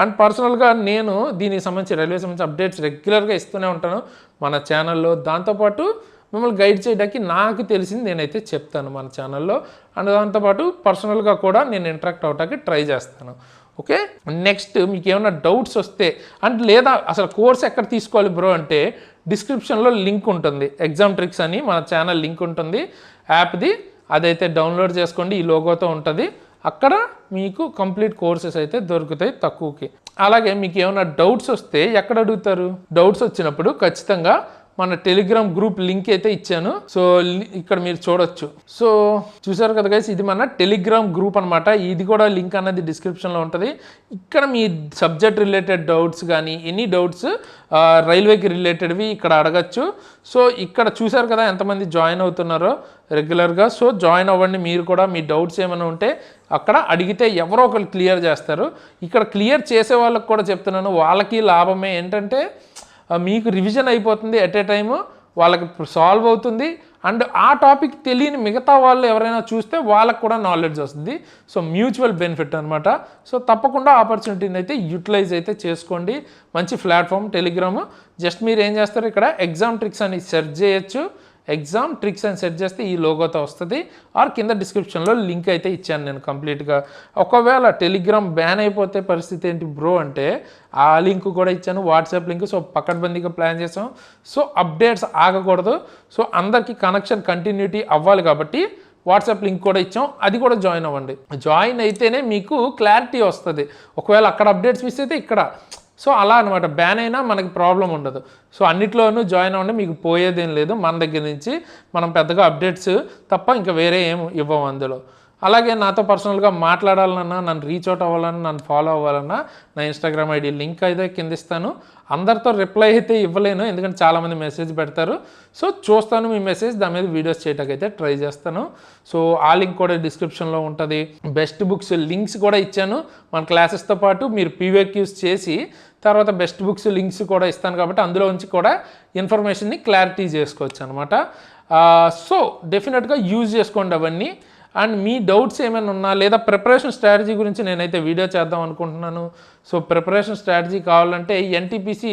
అండ్ పర్సనల్గా నేను దీనికి సంబంధించి రైల్వే సంబంధించి అప్డేట్స్ రెగ్యులర్గా ఇస్తూనే ఉంటాను మన ఛానల్లో. దాంతోపాటు మిమ్మల్ని గైడ్ చేయడానికి నాకు తెలిసింది నేనైతే చెప్తాను మన ఛానల్లో. అండ్ దాంతోపాటు పర్సనల్గా కూడా నేను ఇంటరాక్ట్ అవడానికి ట్రై చేస్తాను. ఓకే, నెక్స్ట్ మీకు ఏమైనా డౌట్స్ వస్తే అండ్ లేదా అసలు కోర్స్ ఎక్కడ తీసుకోవాలి బ్రో అంటే డిస్క్రిప్షన్లో లింక్ ఉంటుంది. ఎగ్జామ్ ట్రిక్స్ అని మన ఛానల్ లింక్ ఉంటుంది యాప్ది, అదైతే డౌన్లోడ్ చేసుకోండి. ఈ లోగోతో ఉంటుంది. అక్కడ మీకు కంప్లీట్ కోర్సెస్ అయితే దొరుకుతాయి తక్కువకి. అలాగే మీకు ఏమైనా డౌట్స్ వస్తే ఎక్కడ అడుగుతారు? డౌట్స్ వచ్చినప్పుడు ఖచ్చితంగా మన టెలిగ్రామ్ గ్రూప్ లింక్ అయితే ఇచ్చాను. సో ఇక్కడ మీరు చూడొచ్చు. సో చూసారు కదా గైస్, ఇది మన టెలిగ్రామ్ గ్రూప్ అనమాట. ఇది కూడా లింక్ అన్నది డిస్క్రిప్షన్లో ఉంటుంది. ఇక్కడ మీ సబ్జెక్ట్ రిలేటెడ్ డౌట్స్ కానీ ఎనీ డౌట్స్ రైల్వేకి రిలేటెడ్వి ఇక్కడ అడగచ్చు. సో ఇక్కడ చూసారు కదా ఎంతమంది జాయిన్ అవుతున్నారో రెగ్యులర్గా. సో జాయిన్ అవ్వండి. మీరు కూడా మీ డౌట్స్ ఏమైనా ఉంటే అక్కడ అడిగితే ఎవరో ఒకరు క్లియర్ చేస్తారు. ఇక్కడ క్లియర్ చేసే వాళ్ళకి కూడా చెప్తున్నాను, వాళ్ళకి లాభమే. ఏంటంటే మీకు రివిజన్ అయిపోతుంది, ఎట్ ఏ టైము వాళ్ళకి సాల్వ్ అవుతుంది. అండ్ ఆ టాపిక్ తెలియని మిగతా వాళ్ళు ఎవరైనా చూస్తే వాళ్ళకు కూడా నాలెడ్జ్ వస్తుంది. సో మ్యూచువల్ బెనిఫిట్ అనమాట. సో తప్పకుండా ఆపర్చునిటీని అయితే యూటిలైజ్ అయితే చేసుకోండి. మంచి ప్లాట్ఫామ్ టెలిగ్రామ్. జస్ట్ మీరు ఏం చేస్తారు, ఇక్కడ ఎగ్జామ్ ట్రిక్స్ అని సెర్చ్ చేయొచ్చు. ఎగ్జామ్ ట్రిక్స్ అని సెర్చ్ చేస్తే ఈ లోగోతో వస్తుంది. ఆర్ కింద డిస్క్రిప్షన్లో లింక్ అయితే ఇచ్చాను నేను కంప్లీట్గా. ఒకవేళ టెలిగ్రామ్ బ్యాన్ అయిపోతే పరిస్థితి ఏంటి బ్రో అంటే ఆ లింక్ కూడా ఇచ్చాను, వాట్సాప్ లింక్. సో పకడ్బందీగా ప్లాన్ చేసాం. సో అప్డేట్స్ ఆగకూడదు. సో అందరికీ కనెక్షన్ కంటిన్యూటీ అవ్వాలి కాబట్టి వాట్సాప్ లింక్ కూడా ఇచ్చాం, అది కూడా జాయిన్ అవ్వండి. జాయిన్ అయితేనే మీకు క్లారిటీ వస్తుంది. ఒకవేళ అక్కడ అప్డేట్స్ మిస్ అయితే ఇక్కడ. సో అలా అనమాట, బ్యాన్ అయినా మనకి ప్రాబ్లం ఉండదు. సో అన్నిట్లోనూ జాయిన్ అవ్వండి, మీకు పోయేదేం లేదు. మన దగ్గర నుంచి మనం పెద్దగా అప్డేట్స్ తప్ప ఇంకా వేరే ఏం ఇవ్వము అందులో. అలాగే నాతో పర్సనల్గా మాట్లాడాలన్నా, నన్ను రీచ్ అవుట్ అవ్వాలన్నా, నన్ను ఫాలో అవ్వాలన్నా నా ఇన్స్టాగ్రామ్ ఐడి లింక్ అయితే కింద ఇస్తాను. అందరితో రిప్లై అయితే ఇవ్వలేను, ఎందుకంటే చాలామంది మెసేజ్ పెడతారు. సో చూస్తాను మీ మెసేజ్, దాని మీద వీడియోస్ చేయడానికి అయితే ట్రై చేస్తాను. సో ఆ లింక్ కూడా డిస్క్రిప్షన్లో ఉంటుంది. బెస్ట్ బుక్స్ లింక్స్ కూడా ఇచ్చాను. మన క్లాసెస్తో పాటు మీరు PVQs చేసి తర్వాత బెస్ట్ బుక్స్ లింక్స్ కూడా ఇస్తాను కాబట్టి అందులో నుంచి కూడా ఇన్ఫర్మేషన్ని క్లారిటీ చేసుకోవచ్చు అనమాట. సో డెఫినెట్గా యూజ్ చేసుకోండి అవన్నీ. అండ్ మీ డౌట్స్ ఏమైనా ఉన్నా లేదా ప్రిపరేషన్ స్ట్రాటజీ గురించి నేనైతే వీడియో చేద్దాం అనుకుంటున్నాను. సో ప్రిపరేషన్ స్ట్రాటజీ కావాలంటే NTPC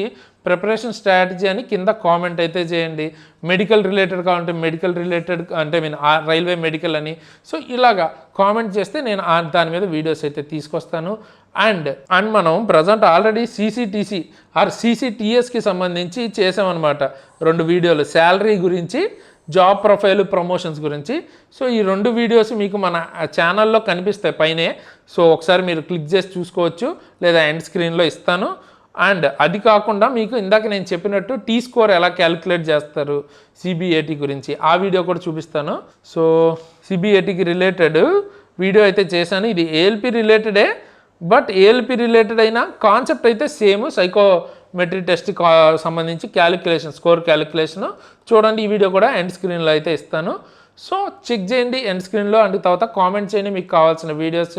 ప్రిపరేషన్ స్ట్రాటజీ అని కింద కామెంట్ అయితే చేయండి. మెడికల్ రిలేటెడ్ కావాలంటే మెడికల్ రిలేటెడ్ అంటే రైల్వే మెడికల్ అని. సో ఇలాగా కామెంట్ చేస్తే నేను దాని మీద వీడియోస్ అయితే తీసుకొస్తాను. అండ్ మనం ప్రజెంట్ ఆల్రెడీ CCTC ఆర్ CCTSకి సంబంధించి చేసామన్నమాట 2 వీడియోలు, శాలరీ గురించి, జాబ్ ప్రొఫైల్, ప్రమోషన్స్ గురించి. సో ఈ 2 వీడియోస్ మీకు మన ఛానల్లో కనిపిస్తాయి పైనే. సో ఒకసారి మీరు క్లిక్ చేసి చూసుకోవచ్చు, లేదా ఎండ్ స్క్రీన్లో ఇస్తాను. అండ్ అది కాకుండా మీకు ఇందాక నేను చెప్పినట్టు T-score ఎలా క్యాలిక్యులేట్ చేస్తారు CBAT గురించి ఆ వీడియో కూడా చూపిస్తాను. సో CBATకి రిలేటెడ్ వీడియో అయితే చేశాను. ఇది ALP రిలేటెడే, బట్ ALP రిలేటెడ్ అయినా కాన్సెప్ట్ అయితే సేమ్. మెట్రిక్ టెస్ట్ సంబంధించి క్యాలిక్యులేషన్, స్కోర్ క్యాలిక్యులేషన్ చూడండి. ఈ వీడియో కూడా ఎండ్ స్క్రీన్లో అయితే ఇస్తాను. సో చెక్ చేయండి ఎండ్ స్క్రీన్లో. అండ్ తర్వాత కామెంట్ చేయండి మీకు కావాల్సిన వీడియోస్.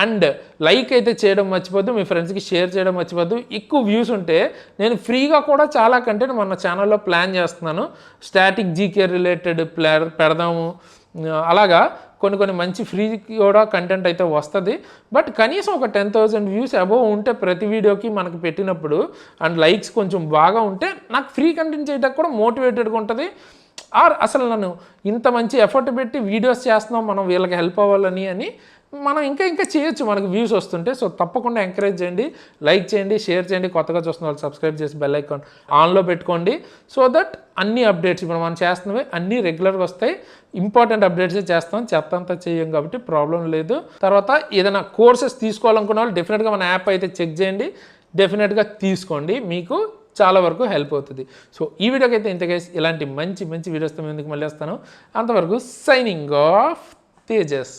అండ్ లైక్ అయితే చేయడం మర్చిపోద్దు, మీ ఫ్రెండ్స్కి షేర్ చేయడం మర్చిపోద్దు. ఎక్కువ వ్యూస్ ఉంటే నేను ఫ్రీగా కూడా చాలా కంటెంట్ మన ఛానల్లో ప్లాన్ చేస్తున్నాను. స్టాటిక్ జీకే రిలేటెడ్ పెడదాము, అలాగా కొన్ని మంచి ఫ్రీ కూడా కంటెంట్ అయితే వస్తుంది. బట్ కనీసం ఒక 10,000 వ్యూస్ అబోవ్ ఉంటే ప్రతి వీడియోకి మనకి పెట్టినప్పుడు, అండ్ లైక్స్ కొంచెం బాగా ఉంటే నాకు ఫ్రీ కంటెంట్ చేయడానికి కూడా మోటివేటెడ్గా ఉంటుంది. అసలు నన్ను ఇంత మంచి ఎఫర్ట్ పెట్టి వీడియోస్ చేస్తున్నాం మనం వీళ్ళకి హెల్ప్ అవ్వాలని మనం ఇంకా చేయొచ్చు మనకు వ్యూస్ వస్తుంటే. సో తప్పకుండా ఎంకరేజ్ చేయండి, లైక్ చేయండి, షేర్ చేయండి. కొత్తగా చూస్తున్న వాళ్ళు సబ్స్క్రైబ్ చేసి బెల్ ఐకాన్ ఆన్లో పెట్టుకోండి. సో దట్ అన్ని అప్డేట్స్ ఇప్పుడు మనం చేస్తున్నవి అన్నీ రెగ్యులర్గా వస్తాయి. ఇంపార్టెంట్ అప్డేట్సే చేస్తాం, చెత్తంతా చేయం కాబట్టి ప్రాబ్లం లేదు. తర్వాత ఏదైనా కోర్సెస్ తీసుకోవాలనుకున్న వాళ్ళు డెఫినెట్గా మన యాప్ అయితే చెక్ చేయండి, డెఫినెట్గా తీసుకోండి, మీకు చాలా వరకు హెల్ప్ అవుతుంది. సో ఈ వీడియోకి అయితే ఇంతగా ఇలాంటి మంచి వీడియోస్తో ముందుకు మళ్ళీ వస్తాను. అంతవరకు సైనింగ్ ఆఫ్ తేజస్.